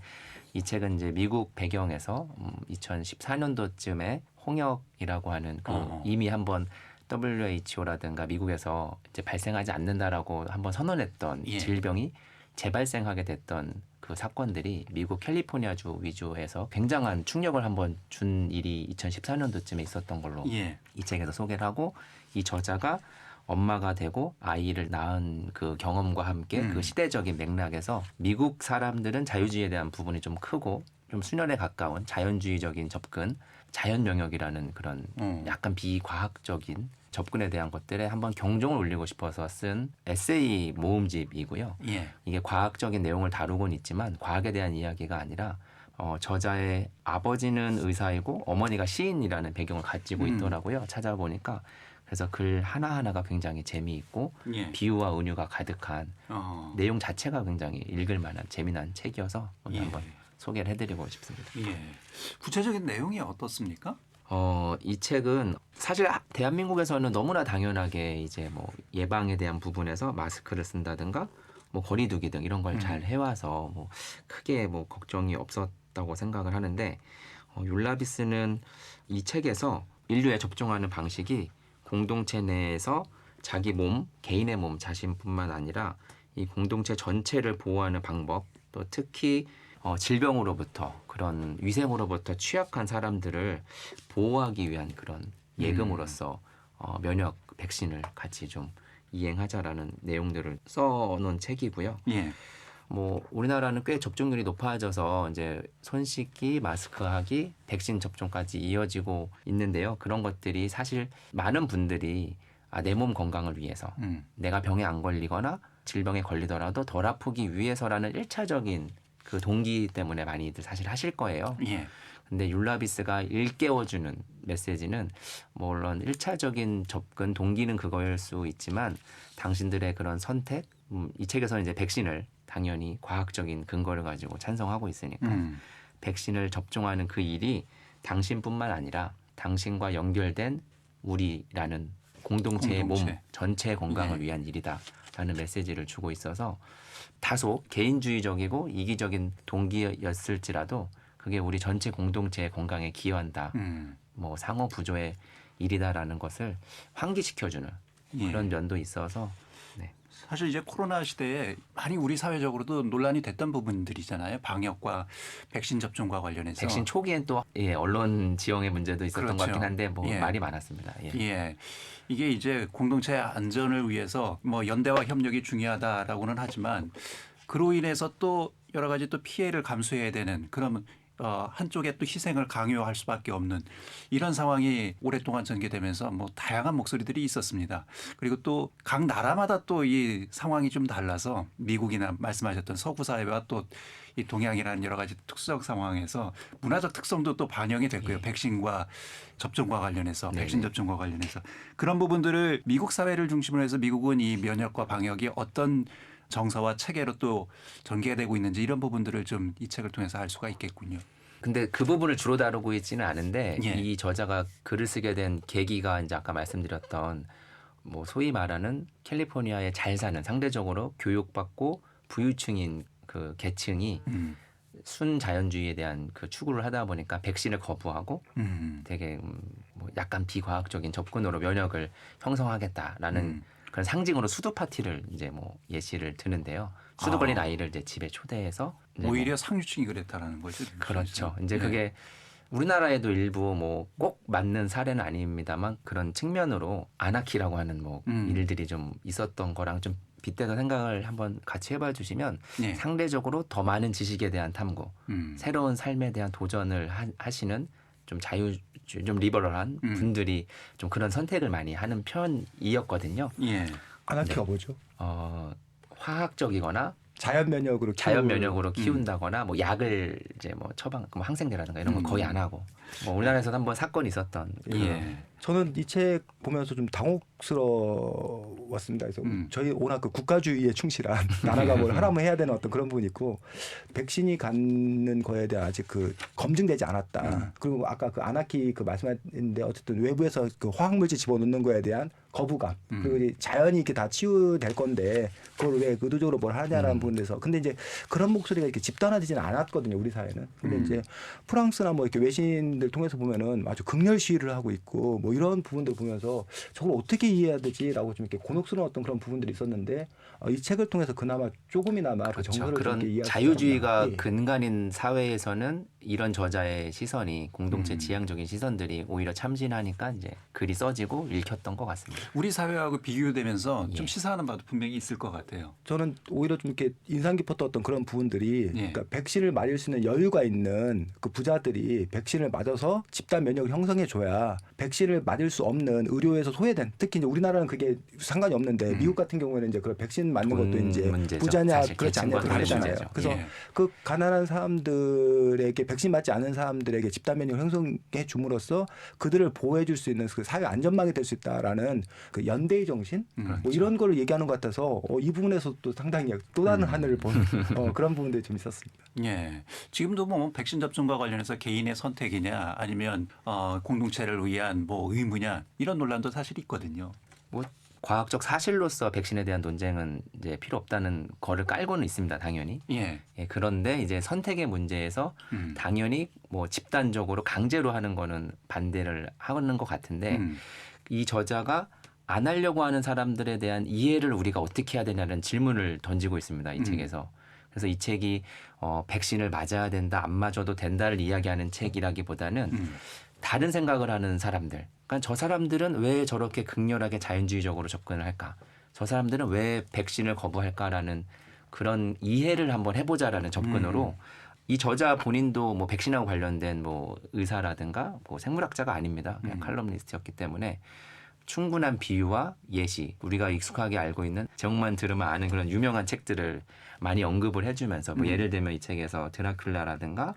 이 책은 이제 미국 배경에서 2014년도쯤에 홍역이라고 하는 이미 한번 WHO라든가 미국에서 이제 발생하지 않는다라고 한번 선언했던 예. 질병이 재발생하게 됐던 그 사건들이 미국 캘리포니아주 위주에서 굉장한 충격을 한번 준 일이 2014년도쯤에 있었던 걸로 예. 이 책에서 소개를 하고, 이 저자가 엄마가 되고 아이를 낳은 그 경험과 함께 그 시대적인 맥락에서 미국 사람들은 자유주의에 대한 부분이 좀 크고 좀 수련에 가까운 자연주의적인 접근, 자연 영역이라는 그런 약간 비과학적인 접근에 대한 것들에 한번 경종을 울리고 싶어서 쓴 에세이 모음집이고요. 예. 이게 과학적인 내용을 다루곤 있지만 과학에 대한 이야기가 아니라 저자의 아버지는 의사이고 어머니가 시인이라는 배경을 가지고 있더라고요. 찾아보니까. 그래서 글 하나하나가 굉장히 재미있고 예. 비유와 은유가 가득한 내용 자체가 굉장히 읽을 만한 재미난 책이어서 오늘 예. 한번 소개를 해드리고 싶습니다. 예. 구체적인 내용이 어떻습니까? 이 책은 사실 대한민국에서는 너무나 당연하게 이제 뭐 예방에 대한 부분에서 마스크를 쓴다든가 뭐 거리두기 등 이런 걸 잘 해와서 뭐 크게 뭐 걱정이 없었다고 생각을 하는데, 율라비스는 이 책에서 인류에 접종하는 방식이 공동체 내에서 자기 몸, 개인의 몸 자신뿐만 아니라 이 공동체 전체를 보호하는 방법, 또 특히 질병으로부터, 그런 위생으로부터 취약한 사람들을 보호하기 위한 그런 예금으로서 면역 백신을 같이 좀 이행하자라는 내용들을 써놓은 책이고요. 예. 뭐 우리나라는 꽤 접종률이 높아져서 이제 손 씻기, 마스크하기, 백신 접종까지 이어지고 있는데요. 그런 것들이 사실 많은 분들이 내 몸 건강을 위해서, 내가 병에 안 걸리거나 질병에 걸리더라도 덜 아프기 위해서라는 1차적인 그 동기 때문에 많이들 사실 하실 거예요. 예. 근데 율라비스가 일깨워주는 메시지는, 물론 1차적인 접근 동기는 그거일 수 있지만 당신들의 그런 선택, 이 책에서는 이제 백신을 당연히 과학적인 근거를 가지고 찬성하고 있으니까 백신을 접종하는 그 일이 당신뿐만 아니라 당신과 연결된 우리라는 공동체의 몸 전체 건강을 위한 일이다라는 메시지를 주고 있어서, 다소 개인주의적이고 이기적인 동기였을지라도 그게 우리 전체 공동체의 건강에 기여한다, 뭐 상호 부조의 일이다라는 것을 환기시켜주는 그런 면도 있어서. 네. 사실 이제 코로나 시대에 많이 우리 사회적으로도 논란이 됐던 부분들이잖아요. 방역과 백신 접종과 관련해서. 백신 초기엔 또 언론 지형의 문제도 있었던 그렇죠. 것 같긴 한데 뭐 예. 말이 많았습니다. 예. 예. 이게 이제 공동체 안전을 위해서 뭐 연대와 협력이 중요하다라고는 하지만, 그로 인해서 또 여러 가지 또 피해를 감수해야 되는 그런 한쪽에 또 희생을 강요할 수밖에 없는 이런 상황이 오랫동안 전개되면서 뭐 다양한 목소리들이 있었습니다. 그리고 또 각 나라마다 또 이 상황이 좀 달라서, 미국이나 말씀하셨던 서구 사회와 또 이 동양이라는 여러 가지 특수적 상황에서 문화적 특성도 또 반영이 됐고요. 예. 백신과 접종과 관련해서, 네네. 백신 접종과 관련해서 그런 부분들을 미국 사회를 중심으로 해서 미국은 이 면역과 방역이 어떤 정서와 체계로 또 전개되고 있는지, 이런 부분들을 좀 이 책을 통해서 알 수가 있겠군요. 근데 그 부분을 주로 다루고 있지는 않은데 예. 이 저자가 글을 쓰게 된 계기가 이제 아까 말씀드렸던 뭐 소위 말하는 캘리포니아에 잘 사는 상대적으로 교육받고 부유층인 그 계층이 순자연주의에 대한 그 추구를 하다 보니까 백신을 거부하고 되게 뭐 약간 비과학적인 접근으로 면역을 형성하겠다라는 그런 상징으로 수도 파티를 이제 뭐 예시를 드는데요. 수도 걸린 아이를 이제 집에 초대해서 이제 오히려 상류층이 그랬다라는 거죠. 그렇죠. 이제 예. 그게 우리나라에도 일부 뭐 꼭 맞는 사례는 아닙니다만 그런 측면으로 아나키라고 하는 뭐 일들이 좀 있었던 거랑 좀 빗대서 생각을 한번 같이 해봐 주시면 예. 상대적으로 더 많은 지식에 대한 탐구, 새로운 삶에 대한 도전을 하시는 좀 좀 리버럴한 분들이 좀 그런 선택을 많이 하는 편이었거든요. 예. 아나키가 뭐죠? 화학적이거나 자연 면역으로 자연 면역으로 키운다거나 뭐 약을 이제 뭐 처방, 뭐 항생제라든가 이런 건 거의 안 하고 뭐 우리나라에서도 한번 사건이 있었던. 예. 저는 이 책 보면서 좀 당혹스러웠습니다. 그래서 저희 워낙 그 국가주의에 충실한 나라가 뭘 하라면 해야 되는 어떤 그런 부분이 있고 백신이 갖는 거에 대한 아직 그 검증되지 않았다. 그리고 아까 그 아나키 그 말씀하셨는데 어쨌든 외부에서 그 화학물질 집어넣는 거에 대한 거부감 그리고 이제 자연이 이렇게 다 치유될 건데 그걸 왜 의도적으로 뭘 하냐라는 부분에서 근데 이제 그런 목소리가 이렇게 집단화되지는 않았거든요 우리 사회는. 근데 이제 프랑스나 뭐 이렇게 외신들 통해서 보면은 아주 극렬 시위를 하고 있고 뭐 이런 부분들 보면서 저걸 어떻게 이해해야 되지라고 좀 이렇게 곤혹스러운 어떤 그런 부분들이 있었는데 이 책을 통해서 그나마 조금이나마 그 그렇죠. 정서를 좀 그런 이렇게 이해할 수 자유주의가 있었나. 예. 근간인 사회에서는 이런 저자의 시선이 공동체 지향적인 시선들이 오히려 참신하니까 이제 글이 써지고 읽혔던 것 같습니다. 우리 사회하고 비교되면서 좀 예. 시사하는 바도 분명히 있을 것 같아요. 저는 오히려 좀 이렇게 인상 깊었던 어떤 그런 부분들이 예. 그러니까 백신을 맞을 수 있는 여유가 있는 그 부자들이 백신을 맞아서 집단 면역을 형성해 줘야 백신을 맞을 수 없는 의료에서 소외된 특히 이제 우리나라는 그게 상관이 없는데 미국 같은 경우에는 이제 그 백신 맞는 돈 것도 이제 문제죠. 부자냐 사실 그렇지 않냐 계층과 돈의 다르잖아요. 문제죠. 그래서 예. 그 가난한 사람들에게 백신 맞지 않은 사람들에게 집단 면역을 형성해 줌으로써 그들을 보호해 줄 수 있는 그 사회 안전망이 될 수 있다라는 그 연대의 정신 뭐 이런 거를 얘기하는 것 같아서 이 부분에서 또 상당히 또 다른 하늘을 보는 그런 부분들이 좀 있었습니다. 예. 지금도 뭐 백신 접종과 관련해서 개인의 선택이냐 아니면 공동체를 위한 뭐 의무냐 이런 논란도 사실 있거든요. 뭐 과학적 사실로서 백신에 대한 논쟁은 이제 필요 없다는 거를 깔고는 있습니다, 당연히. 예. 예, 그런데 이제 선택의 문제에서 당연히 뭐 집단적으로 강제로 하는 거는 반대를 하는 것 같은데 이 저자가 안 하려고 하는 사람들에 대한 이해를 우리가 어떻게 해야 되냐는 질문을 던지고 있습니다, 이 책에서. 그래서 이 책이 백신을 맞아야 된다, 안 맞아도 된다를 이야기하는 책이라기보다는 다른 생각을 하는 사람들. 그러니까 저 사람들은 왜 저렇게 극렬하게 자연주의적으로 접근을 할까? 저 사람들은 왜 백신을 거부할까라는 그런 이해를 한번 해보자라는 접근으로 이 저자 본인도 뭐 백신하고 관련된 뭐 의사라든가 뭐 생물학자가 아닙니다. 그냥 칼럼니스트였기 때문에 충분한 비유와 예시, 우리가 익숙하게 알고 있는 제목만 들으면 아는 그런 유명한 책들을 많이 언급을 해주면서 뭐 예를 들면 이 책에서 드라큘라라든가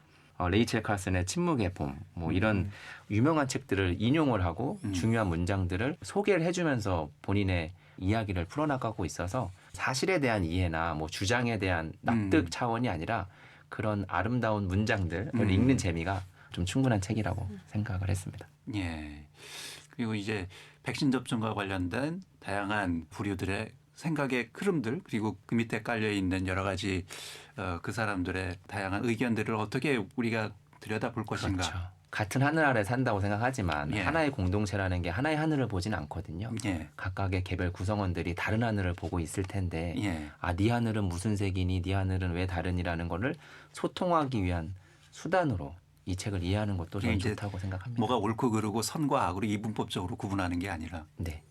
레이첼 칼슨의 침묵의 봄, 뭐 이런 유명한 책들을 인용을 하고 중요한 문장들을 소개를 해주면서 본인의 이야기를 풀어나가고 있어서 사실에 대한 이해나 뭐 주장에 대한 납득 차원이 아니라 그런 아름다운 문장들을 읽는 재미가 좀 충분한 책이라고 생각을 했습니다. 예. 그리고 이제 백신 접종과 관련된 다양한 부류들의 생각의 흐름들 그리고 그 밑에 깔려 있는 여러 가지 그 사람들의 다양한 의견들을 어떻게 우리가 들여다볼 것인가. 그렇죠. 같은 하늘 아래 산다고 생각하지만 예. 하나의 공동체라는 게 하나의 하늘을 보진 않거든요. 예. 각각의 개별 구성원들이 다른 하늘을 보고 있을 텐데 예. 네 하늘은 무슨 색이니 네 하늘은 왜 다르니라는 거를 소통하기 위한 수단으로 이 책을 이해하는 것도 저는 이제 좋다고 생각합니다. 뭐가 옳고 그르고 선과 악으로 이분법적으로 구분하는 게 아니라. 네.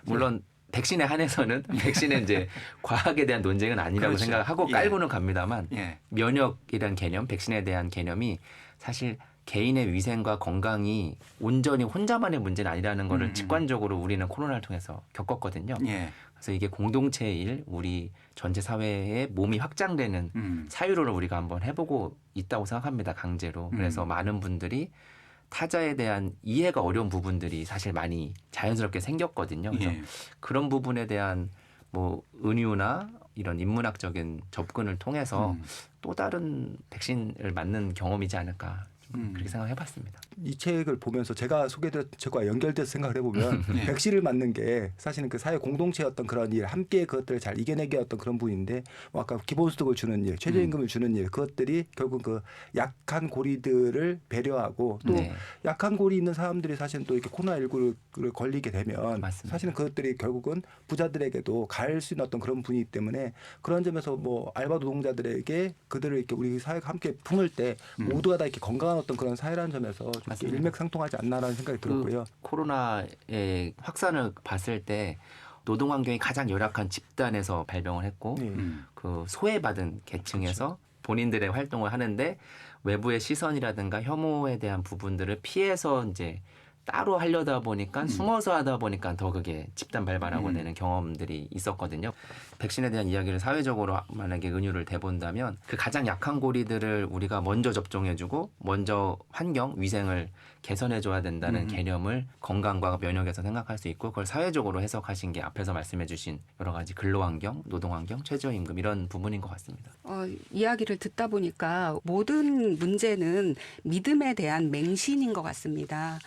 물론 백신에 한해서는 백신은 이제 과학에 대한 논쟁은 아니라고 그렇죠. 생각하고 예. 깔고는 갑니다만 예. 면역이라는 개념, 백신에 대한 개념이 사실 개인의 위생과 건강이 온전히 혼자만의 문제는 아니라는 거를 직관적으로 우리는 코로나를 통해서 겪었거든요. 예. 그래서 이게 공동체의 일, 우리 전체 사회의 몸이 확장되는 사유를 우리가 한번 해보고 있다고 생각합니다. 강제로. 그래서 많은 분들이 타자에 대한 이해가 어려운 부분들이 사실 많이 자연스럽게 생겼거든요. 그래서 예. 그런 부분에 대한 뭐 은유나 이런 인문학적인 접근을 통해서 또 다른 백신을 맞는 경험이지 않을까 그렇게 생각해봤습니다. 이 책을 보면서 제가 소개드린 책과 연결돼서 생각을 해보면 백신을 맞는 게 사실은 그 사회 공동체였던 그런 일, 함께 그것들을 잘 이겨내기 어떤 그런 부분인데 뭐 아까 기본소득을 주는 일, 최저임금을 주는 일, 그것들이 결국 그 약한 고리들을 배려하고 또 네. 약한 고리 있는 사람들이 사실은 또 이렇게 코로나19를 걸리게 되면 맞습니다. 사실은 그것들이 결국은 부자들에게도 갈 수 있는 어떤 그런 분이기 때문에 그런 점에서 뭐 알바 노동자들에게 그들을 이렇게 우리 사회가 함께 품을 때 모두가 다 이렇게 건강한 어떤 그런 사회라는 점에서 좀 맞습니다. 일맥상통하지 않나라는 생각이 들었고요. 코로나의 확산을 봤을 때 노동 환경이 가장 열악한 집단에서 발병을 했고 네. 그 소외받은 계층에서 본인들의 활동을 하는데 외부의 시선이라든가 혐오에 대한 부분들을 피해서 이제 따로 하려다 보니까 숨어서 하다 보니까 더 그게 집단 발발하고 되는 경험들이 있었거든요. 백신에 대한 이야기를 사회적으로 만약에 은유를 대본다면 그 가장 약한 고리들을 우리가 먼저 접종해주고 먼저 환경, 위생을 개선해줘야 된다는 개념을 건강과 면역에서 생각할 수 있고 그걸 사회적으로 해석하신 게 앞에서 말씀해주신 여러 가지 근로환경, 노동환경, 최저임금 이런 부분인 것 같습니다. 이야기를 듣다 보니까 모든 문제는 믿음에 대한 맹신인 것 같습니다.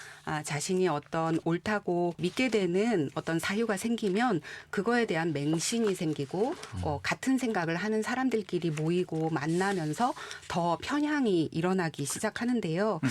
자신이 어떤 옳다고 믿게 되는 어떤 사유가 생기면 그거에 대한 맹신이 생기고 같은 생각을 하는 사람들끼리 모이고 만나면서 더 편향이 일어나기 시작하는데요.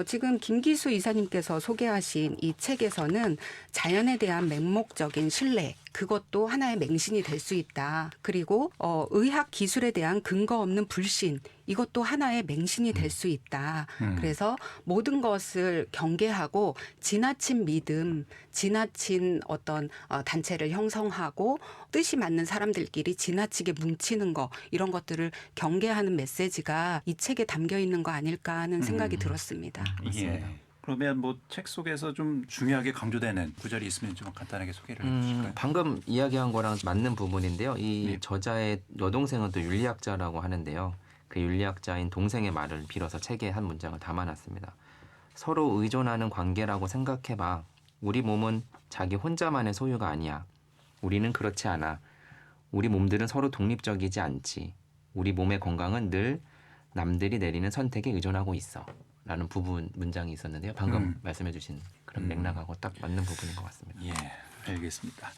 지금 김기수 이사님께서 소개하신 이 책에서는 자연에 대한 맹목적인 신뢰, 그것도 하나의 맹신이 될 수 있다. 그리고 의학 기술에 대한 근거 없는 불신, 이것도 하나의 맹신이 될 수 있다. 그래서 모든 것을 경계하고 지나친 믿음, 지나친 어떤 단체를 형성하고 뜻이 맞는 사람들끼리 지나치게 뭉치는 거, 이런 것들을 경계하는 메시지가 이 책에 담겨 있는 거 아닐까 하는 생각이 들었습니다. 예. 그러면 뭐 책 속에서 좀 중요하게 강조되는 구절이 있으면 좀 간단하게 소개를 해주실까요? 방금 이야기한 거랑 맞는 부분인데요. 이 네. 저자의 여동생은 또 윤리학자라고 하는데요. 그 윤리학자인 동생의 말을 빌어서 책에 한 문장을 담아놨습니다. 서로 의존하는 관계라고 생각해봐. 우리 몸은 자기 혼자만의 소유가 아니야. 우리는 그렇지 않아. 우리 몸들은 서로 독립적이지 않지. 우리 몸의 건강은 늘 남들이 내리는 선택에 의존하고 있어. 라는 부분 문장이 있었는데요. 방금 말씀해 주신 그런 맥락하고 딱 맞는 부분인 것 같습니다. 예, 알겠습니다.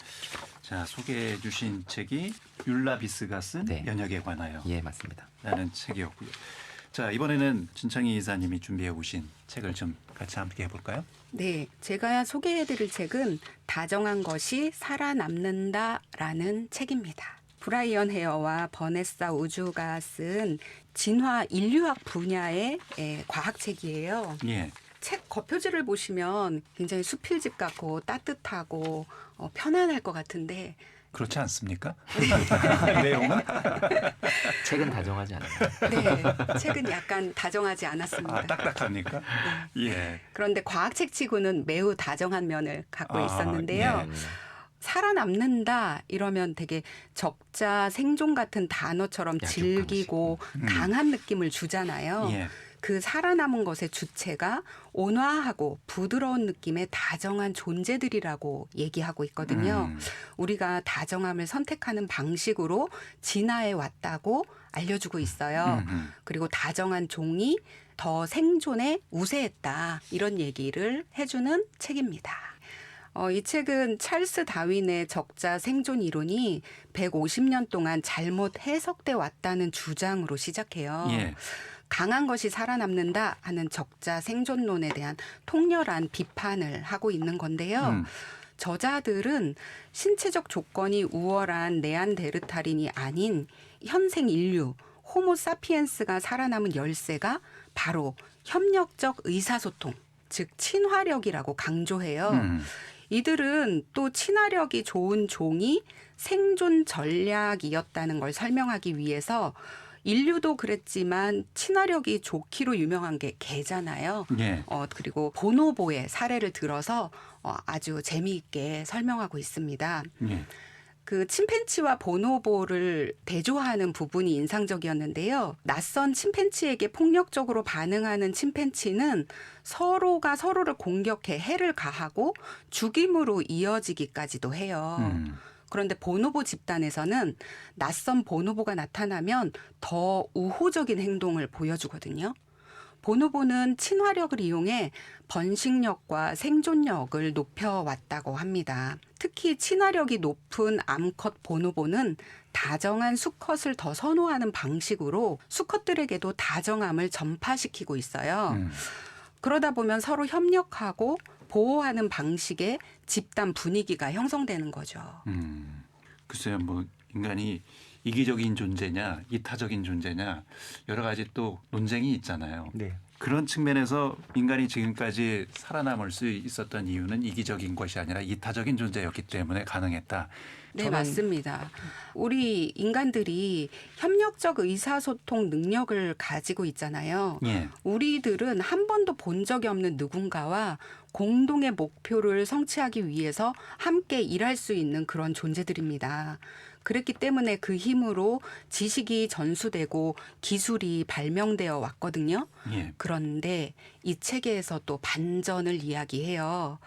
자, 소개해 주신 책이 율라비스가 쓴 네. 면역에 관하여 예, 맞습니다. 라는 책이었고요. 자, 이번에는 진창희 이사님이 준비해 오신 책을 좀 같이 함께 해볼까요? 네, 제가 소개해드릴 책은 다정한 것이 살아남는다라는 책입니다. 브라이언 헤어와 버네사 우주가 쓴 진화 인류학 분야의 과학책이에요. 예. 책 겉표지를 보시면 굉장히 수필집 같고 따뜻하고 편안할 것 같은데 그렇지 않습니까? 내용은? 책은 다정하지 않아요. 네, 책은 약간 다정하지 않았습니다. 아, 딱딱합니까? 예. 그런데 과학책치고는 매우 다정한 면을 갖고 있었는데요. 예. 살아남는다 이러면 되게 적자 생존 같은 단어처럼 약간 질기고 강한 느낌을 주잖아요. 예. 그 살아남은 것의 주체가 온화하고 부드러운 느낌의 다정한 존재들이라고 얘기하고 있거든요. 우리가 다정함을 선택하는 방식으로 진화해 왔다고 알려주고 있어요. 그리고 다정한 종이 더 생존에 우세했다. 이런 얘기를 해주는 책입니다. 이 책은 찰스 다윈의 적자 생존 이론이 150년 동안 잘못 해석돼 왔다는 주장으로 시작해요. 예. 강한 것이 살아남는다 하는 적자 생존론에 대한 통렬한 비판을 하고 있는 건데요. 저자들은 신체적 조건이 우월한 네안데르탈인이 아닌 현생 인류, 호모사피엔스가 살아남은 열쇠가 바로 협력적 의사소통, 즉 친화력이라고 강조해요. 이들은 또 친화력이 좋은 종이 생존 전략이었다는 걸 설명하기 위해서 인류도 그랬지만 친화력이 좋기로 유명한 게 개잖아요. 예. 그리고 보노보의 사례를 들어서 아주 재미있게 설명하고 있습니다. 예. 그 침팬지와 보노보를 대조하는 부분이 인상적이었는데요. 낯선 침팬지에게 폭력적으로 반응하는 침팬지는 서로가 서로를 공격해 해를 가하고 죽임으로 이어지기까지도 해요. 그런데 보노보 집단에서는 낯선 보노보가 나타나면 더 우호적인 행동을 보여주거든요. 보노보는 친화력을 이용해 번식력과 생존력을 높여왔다고 합니다. 특히 친화력이 높은 암컷 보노보는 다정한 수컷을 더 선호하는 방식으로 수컷들에게도 다정함을 전파시키고 있어요. 그러다 보면 서로 협력하고 보호하는 방식의 집단 분위기가 형성되는 거죠. 글쎄요, 뭐 인간이 이기적인 존재냐, 이타적인 존재냐 여러 가지 또 논쟁이 있잖아요. 네. 그런 측면에서 인간이 지금까지 살아남을 수 있었던 이유는 이기적인 것이 아니라 이타적인 존재였기 때문에 가능했다. 네, 맞습니다. 우리 인간들이 협력적 의사소통 능력을 가지고 있잖아요. 예. 우리들은 한 번도 본 적이 없는 누군가와 공동의 목표를 성취하기 위해서 함께 일할 수 있는 그런 존재들입니다. 그랬기 때문에 그 힘으로 지식이 전수되고 기술이 발명되어 왔거든요. 예. 그런데 이 책에서 또 반전을 이야기해요.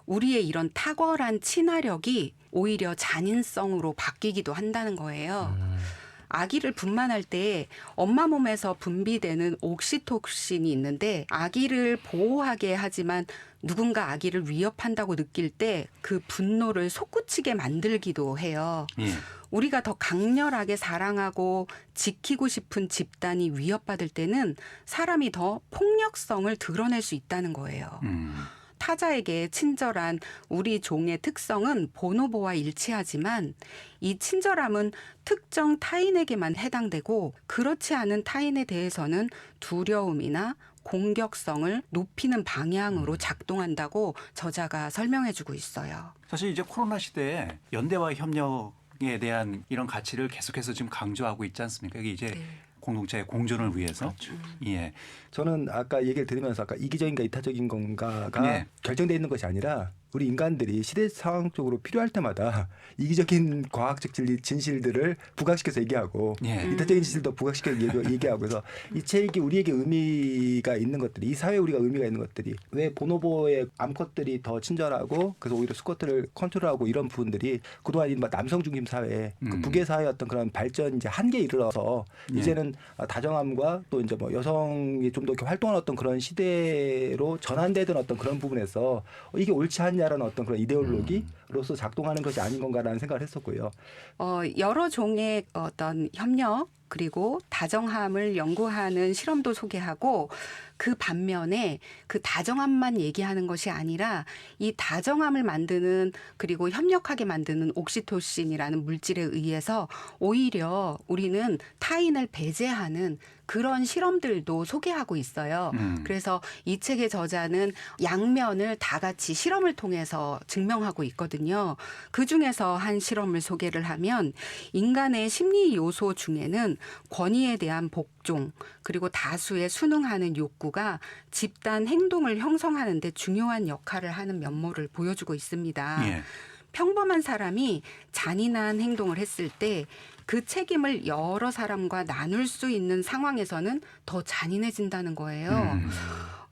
우리의 이런 탁월한 친화력이 오히려 잔인성으로 바뀌기도 한다는 거예요. 아기를 분만할 때 엄마 몸에서 분비되는 옥시토신이 있는데 아기를 보호하게 하지만 누군가 아기를 위협한다고 느낄 때 그 분노를 솟구치게 만들기도 해요. 예. 우리가 더 강렬하게 사랑하고 지키고 싶은 집단이 위협받을 때는 사람이 더 폭력성을 드러낼 수 있다는 거예요. 타자에게 친절한 우리 종의 특성은 보노보와 일치하지만 이 친절함은 특정 타인에게만 해당되고 그렇지 않은 타인에 대해서는 두려움이나 공격성을 높이는 방향으로 작동한다고 저자가 설명해주고 있어요. 사실 이제 코로나 시대에 연대와 협력에 대한 이런 가치를 계속해서 지금 강조하고 있지 않습니까? 이게 이제 공동체의 공존을 위해서. 예. 저는 아까 얘기를 들으면서 아까 이기적인가 이타적인 건가가 네. 결정되어 있는 것이 아니라 우리 인간들이 시대 상황적으로 필요할 때마다 이기적인 과학적 진실들을 부각시켜서 얘기하고 예. 이타적인 진실도 부각시켜서 얘기하고 그래서 이 책이 우리에게 의미가 있는 것들이 이 사회에 우리가 의미가 있는 것들이 왜 보노보의 암컷들이 더 친절하고 그래서 오히려 수컷들을 컨트롤하고 이런 부분들이 그동안 이 남성 중심 사회 그 북의 사회의 어떤 그런 발전 이제 한계에 이르러서 이제는 다정함과 또 이제 뭐 여성이 좀 더 이렇게 활동하는 어떤 그런 시대로 전환되던 어떤 그런 부분에서 이게 옳지 않냐라는 어떤 그런 이데올로기로서 작동하는 것이 아닌 건가라는 생각을 했었고요. 여러 종의 어떤 협력 그리고 다정함을 연구하는 실험도 소개하고 그 반면에 그 다정함만 얘기하는 것이 아니라 이 다정함을 만드는 그리고 협력하게 만드는 옥시토신이라는 물질에 의해서 오히려 우리는 타인을 배제하는 그런 실험들도 소개하고 있어요. 그래서 이 책의 저자는 양면을 다 같이 실험을 통해서 증명하고 있거든요. 그중에서 한 실험을 소개를 하면 인간의 심리 요소 중에는 권위에 대한 복종 그리고 다수의 순응하는 욕구가 집단 행동을 형성하는 데 중요한 역할을 하는 면모를 보여주고 있습니다. 예. 평범한 사람이 잔인한 행동을 했을 때 그 책임을 여러 사람과 나눌 수 있는 상황에서는 더 잔인해진다는 거예요.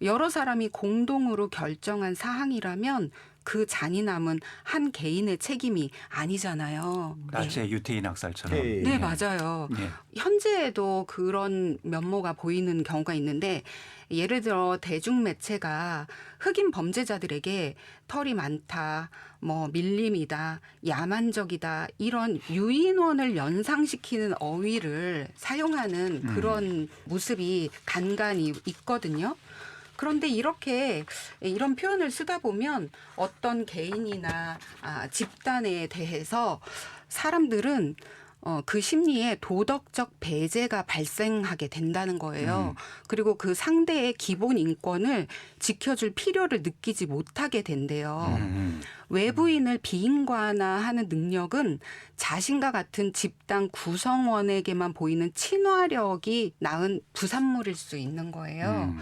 여러 사람이 공동으로 결정한 사항이라면 그 잔인함은 한 개인의 책임이 아니잖아요. 나치의 유태인 학살처럼. 네. 네, 맞아요. 예. 현재에도 그런 면모가 보이는 경우가 있는데 예를 들어 대중매체가 흑인 범죄자들에게 털이 많다, 뭐 밀림이다, 야만적이다 이런 유인원을 연상시키는 어휘를 사용하는 그런 모습이 간간이 있거든요. 그런데 이런 표현을 쓰다 보면 어떤 개인이나 집단에 대해서 사람들은 그 심리에 도덕적 배제가 발생하게 된다는 거예요. 그리고 그 상대의 기본 인권을 지켜줄 필요를 느끼지 못하게 된대요. 외부인을 비인간화하는 능력은 자신과 같은 집단 구성원에게만 보이는 친화력이 낳은 부산물일 수 있는 거예요.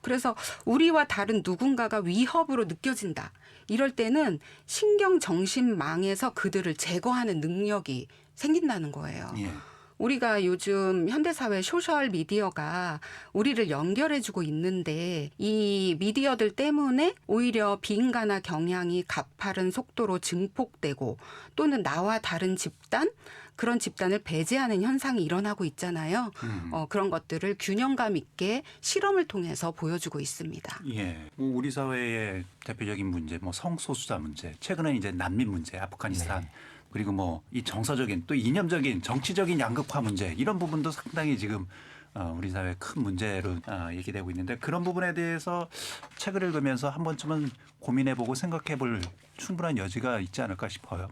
그래서 우리와 다른 누군가가 위협으로 느껴진다. 이럴 때는 신경정신망에서 그들을 제거하는 능력이 생긴다는 거예요. 예. 우리가 요즘 현대사회 소셜 미디어가 우리를 연결해주고 있는데 이 미디어들 때문에 오히려 비인간화 경향이 가파른 속도로 증폭되고 또는 나와 다른 집단 그런 집단을 배제하는 현상이 일어나고 있잖아요. 그런 것들을 균형감 있게 실험을 통해서 보여주고 있습니다. 예, 우리 사회의 대표적인 문제, 뭐 성소수자 문제, 최근에 이제 난민 문제, 아프가니스탄. 네. 그리고 뭐 이 정서적인 또 이념적인 정치적인 양극화 문제 이런 부분도 상당히 지금 우리 사회 큰 문제로 얘기되고 있는데 그런 부분에 대해서 책을 읽으면서 한 번쯤은 고민해보고 생각해볼 충분한 여지가 있지 않을까 싶어요.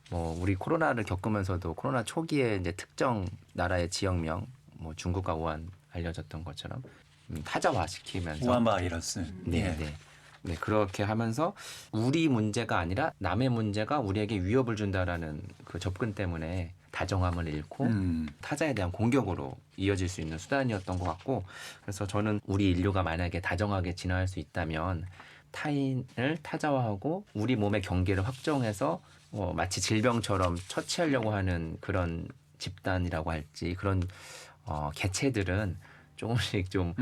뭐 우리 코로나를 겪으면서도 코로나 초기에 이제 특정 나라의 지역명, 뭐 중국과 우한 알려졌던 것처럼 타자화시키면서 우한 바이러스. 네, 예. 네. 네, 그렇게 하면서 우리 문제가 아니라 남의 문제가 우리에게 위협을 준다라는 그 접근 때문에 다정함을 잃고 타자에 대한 공격으로 이어질 수 있는 수단이었던 것 같고 그래서 저는 우리 인류가 만약에 다정하게 진화할 수 있다면 타인을 타자화하고 우리 몸의 경계를 확정해서 마치 질병처럼 처치하려고 하는 그런 집단이라고 할지 그런 개체들은 조금씩 좀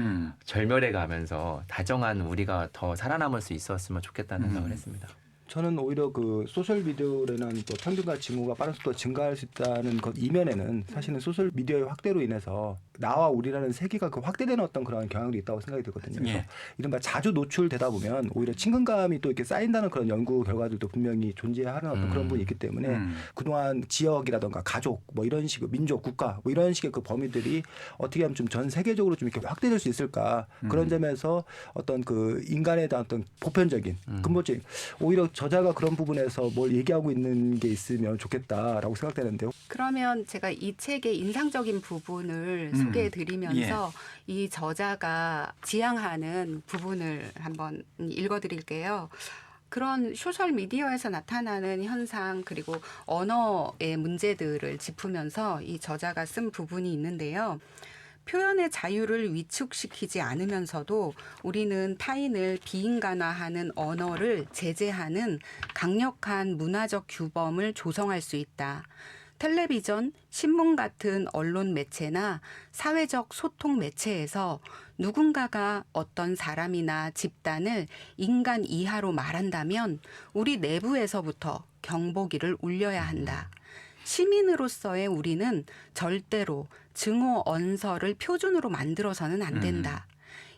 절멸해 가면서 다정한 우리가 더 살아남을 수 있었으면 좋겠다는 생각을 했습니다. 저는 오히려 그 소셜 미디어라는 또 평균과 징후가 빠른 속도로 증가할 수 있다는 것 이면에는 사실은 소셜 미디어의 확대로 인해서 나와 우리라는 세계가 그 확대되는 어떤 그런 경향도 있다고 생각이 들거든요. 그래서 예. 이른바 자주 노출되다 보면 오히려 친근감이 또 이렇게 쌓인다는 그런 연구 결과들도 분명히 존재하는 어떤 그런 부분이 있기 때문에 그동안 지역이라든가 가족 뭐 이런 식의 민족 국가 뭐 이런 식의 그 범위들이 어떻게 하면 좀 전 세계적으로 좀 이렇게 확대될 수 있을까 그런 점에서 어떤 그 인간에 대한 어떤 보편적인 근본적인 오히려 저자가 그런 부분에서 뭘 얘기하고 있는 게 있으면 좋겠다라고 생각되는데요. 그러면 제가 이 책의 인상적인 부분을 소개해드리면서 이 저자가 지향하는 부분을 한번 읽어드릴게요. 그런 소셜 미디어에서 나타나는 현상 그리고 언어의 문제들을 짚으면서 이 저자가 쓴 부분이 있는데요. 표현의 자유를 위축시키지 않으면서도 우리는 타인을 비인간화하는 언어를 제재하는 강력한 문화적 규범을 조성할 수 있다. 텔레비전, 신문 같은 언론 매체나 사회적 소통 매체에서 누군가가 어떤 사람이나 집단을 인간 이하로 말한다면 우리 내부에서부터 경보기를 울려야 한다. 시민으로서의 우리는 절대로 증오 언서를 표준으로 만들어서는 안 된다.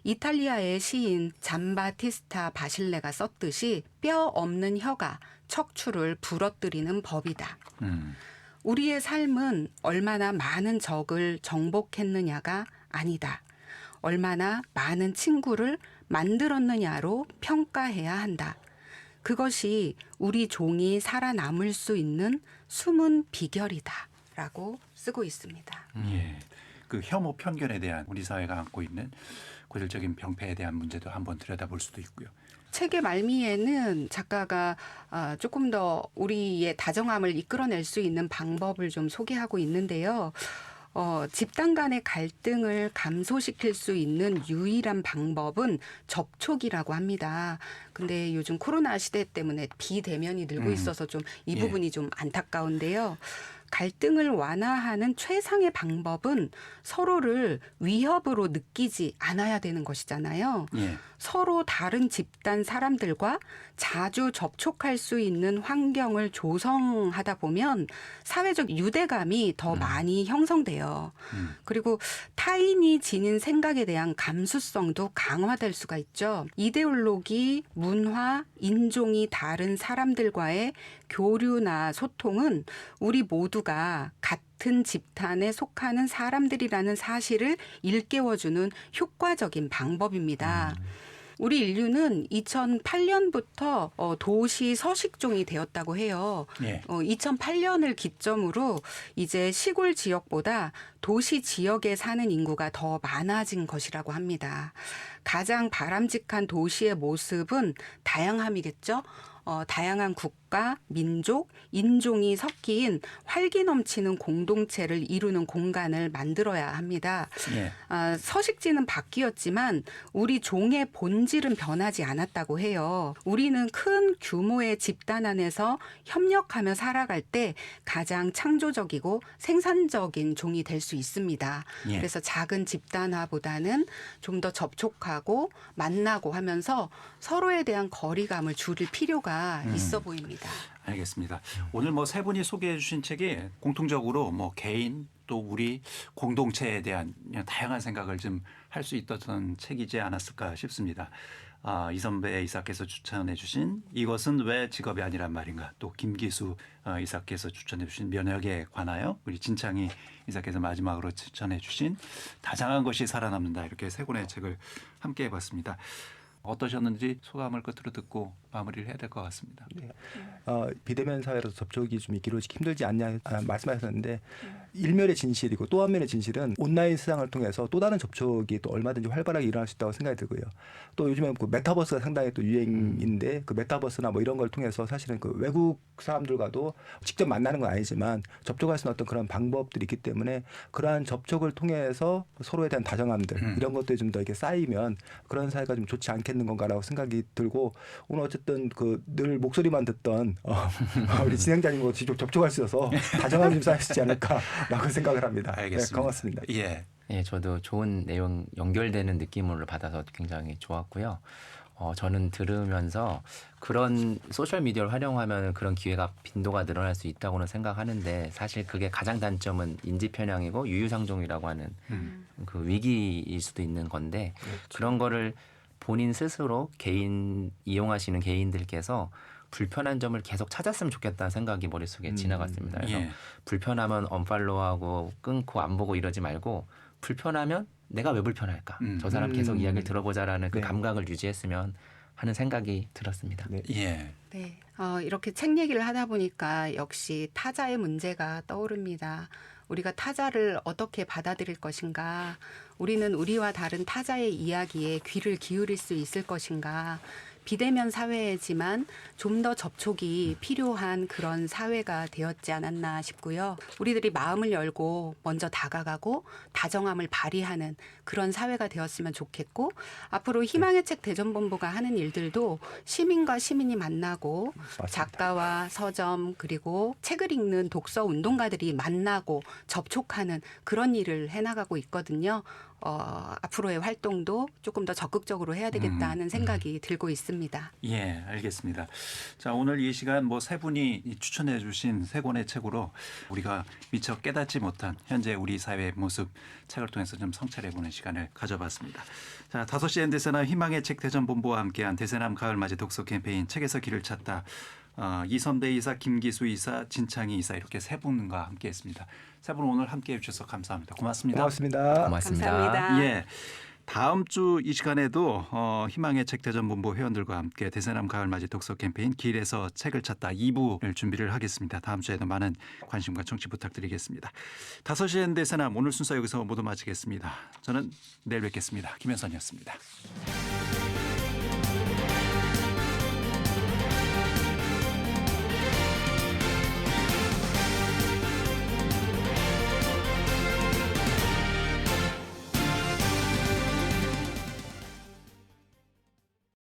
이탈리아의 시인 잠바티스타 바실레가 썼듯이 뼈 없는 혀가 척추를 부러뜨리는 법이다. 우리의 삶은 얼마나 많은 적을 정복했느냐가 아니다. 얼마나 많은 친구를 만들었느냐로 평가해야 한다. 그것이 우리 종이 살아남을 수 있는 숨은 비결이다라고 쓰고 있습니다. 예. 그 혐오 편견에 대한 우리 사회가 안고 있는 고질적인 병폐에 대한 문제도 한번 들여다볼 수도 있고요. 책의 말미에는 작가가 조금 더 우리의 다정함을 이끌어낼 수 있는 방법을 좀 소개하고 있는데요. 집단 간의 갈등을 감소시킬 수 있는 유일한 방법은 접촉이라고 합니다. 근데 요즘 코로나 시대 때문에 비대면이 늘고 있어서 좀 이 부분이 좀 안타까운데요. 갈등을 완화하는 최상의 방법은 서로를 위협으로 느끼지 않아야 되는 것이잖아요. 예. 서로 다른 집단 사람들과 자주 접촉할 수 있는 환경을 조성하다 보면 사회적 유대감이 더 많이 형성돼요. 그리고 타인이 지닌 생각에 대한 감수성도 강화될 수가 있죠. 이데올로기, 문화, 인종이 다른 사람들과의 교류나 소통은 우리 모두가 같은 집단에 속하는 사람들이라는 사실을 일깨워주는 효과적인 방법입니다. 우리 인류는 2008년부터 도시 서식종이 되었다고 해요. 예. 2008년을 기점으로 이제 시골 지역보다 도시 지역에 사는 인구가 더 많아진 것이라고 합니다. 가장 바람직한 도시의 모습은 다양함이겠죠. 다양한 국가, 민족, 인종이 섞인 활기 넘치는 공동체를 이루는 공간을 만들어야 합니다. 예. 서식지는 바뀌었지만 우리 종의 본질은 변하지 않았다고 해요. 우리는 큰 규모의 집단 안에서 협력하며 살아갈 때 가장 창조적이고 생산적인 종이 될 수 있습니다. 예. 그래서 작은 집단화보다는 좀 더 접촉하고 만나고 하면서 서로에 대한 거리감을 줄일 필요가 있어 보입니다. 알겠습니다. 오늘 뭐 세 분이 소개해 주신 책이 공통적으로 뭐 개인 또 우리 공동체에 대한 다양한 생각을 좀 할 수 있었던 책이지 않았을까 싶습니다. 이선배 이사께서 추천해 주신 이것은 왜 직업이 아니란 말인가, 또 김기수 이사께서 추천해 주신 면역에 관하여, 우리 진창희 이사께서 마지막으로 추천해 주신 다정한 것이 살아남는다, 이렇게 세 권의 책을 함께 해봤습니다. 어떠셨는지 소감을 끝으로 듣고 마무리를 해야 될 것 같습니다. 네. 비대면 사회로서 접촉이 좀 있기로 힘들지 않냐 말씀하셨는데, 일면의 진실이고 또 한면의 진실은 온라인 세상을 통해서 또 다른 접촉이 또 얼마든지 활발하게 일어날 수 있다고 생각이 들고요. 또 요즘에 그 메타버스가 상당히 또 유행인데, 그 메타버스나 뭐 이런 걸 통해서 사실은 그 외국 사람들과도 직접 만나는 건 아니지만 접촉할 수 있는 어떤 그런 방법들이 있기 때문에, 그러한 접촉을 통해서 서로에 대한 다정함들 이런 것들이 좀 더 이렇게 쌓이면 그런 사회가 좀 좋지 않겠는 건가라고 생각이 들고, 오늘 어쨌든 그 늘 목소리만 듣던 우리 진행자님과 직접 접촉할 수 있어서 다정함이 좀 쌓일 수 있지 않을까라고 생각을 합니다. 알겠습니다. 네, 고맙습니다. 예. 예, 저도 좋은 내용 연결되는 느낌을 받아서 굉장히 좋았고요. 저는 들으면서 그런 소셜 미디어를 활용하면 그런 기회가 빈도가 늘어날 수 있다고는 생각하는데, 사실 그게 가장 단점은 인지 편향이고 유유상종이라고 하는 그 위기일 수도 있는 건데, 그런 거를 본인 스스로 개인 이용하시는 개인들께서 불편한 점을 계속 찾았으면 좋겠다는 생각이 머릿속에 지나갔습니다. 그래서 예. 불편하면 언팔로우하고 끊고 안 보고 이러지 말고, 불편하면 내가 왜 불편할까? 저 사람 계속 이야기를 들어보자라는 그 네. 감각을 유지했으면 하는 생각이 들었습니다. 네. 예. 네, 이렇게 책 얘기를 하다 보니까 역시 타자의 문제가 떠오릅니다. 우리가 타자를 어떻게 받아들일 것인가? 우리는 우리와 다른 타자의 이야기에 귀를 기울일 수 있을 것인가? 비대면 사회지만 좀 더 접촉이 필요한 그런 사회가 되었지 않았나 싶고요. 우리들이 마음을 열고 먼저 다가가고 다정함을 발휘하는 그런 사회가 되었으면 좋겠고, 앞으로 희망의 책 대전본부가 하는 일들도 시민과 시민이 만나고 맞습니다. 작가와 서점 그리고 책을 읽는 독서 운동가들이 만나고 접촉하는 그런 일을 해나가고 있거든요. 앞으로의 활동도 조금 더 적극적으로 해야 되겠다 하는 생각이 들고 있습니다. 예, 알겠습니다. 자, 오늘 이 시간 뭐 세 분이 추천해 주신 세 권의 책으로 우리가 미처 깨닫지 못한 현재 우리 사회의 모습, 책을 통해서 좀 성찰해보는 시간을 가져봤습니다. 자, 5시 엔데스나 희망의 책 대전본부와 함께한 대세남 가을맞이 독서 캠페인 책에서 길을 찾다. 이선배 이사, 김기수 이사, 진창희 이사, 이렇게 세 분과 함께했습니다. 세 분 오늘 함께해 주셔서 감사합니다. 고맙습니다. 고맙습니다. 고맙습니다. 감사합니다. 예. 다음 주 이 시간에도 희망의 책 대전본부 회원들과 함께 대세남 가을맞이 독서 캠페인 길에서 책을 찾다 2부를 준비를 하겠습니다. 다음 주에도 많은 관심과 청취 부탁드리겠습니다. 5시엔 대세남 오늘 순서 여기서 모두 마치겠습니다. 저는 내일 뵙겠습니다. 김현선이었습니다.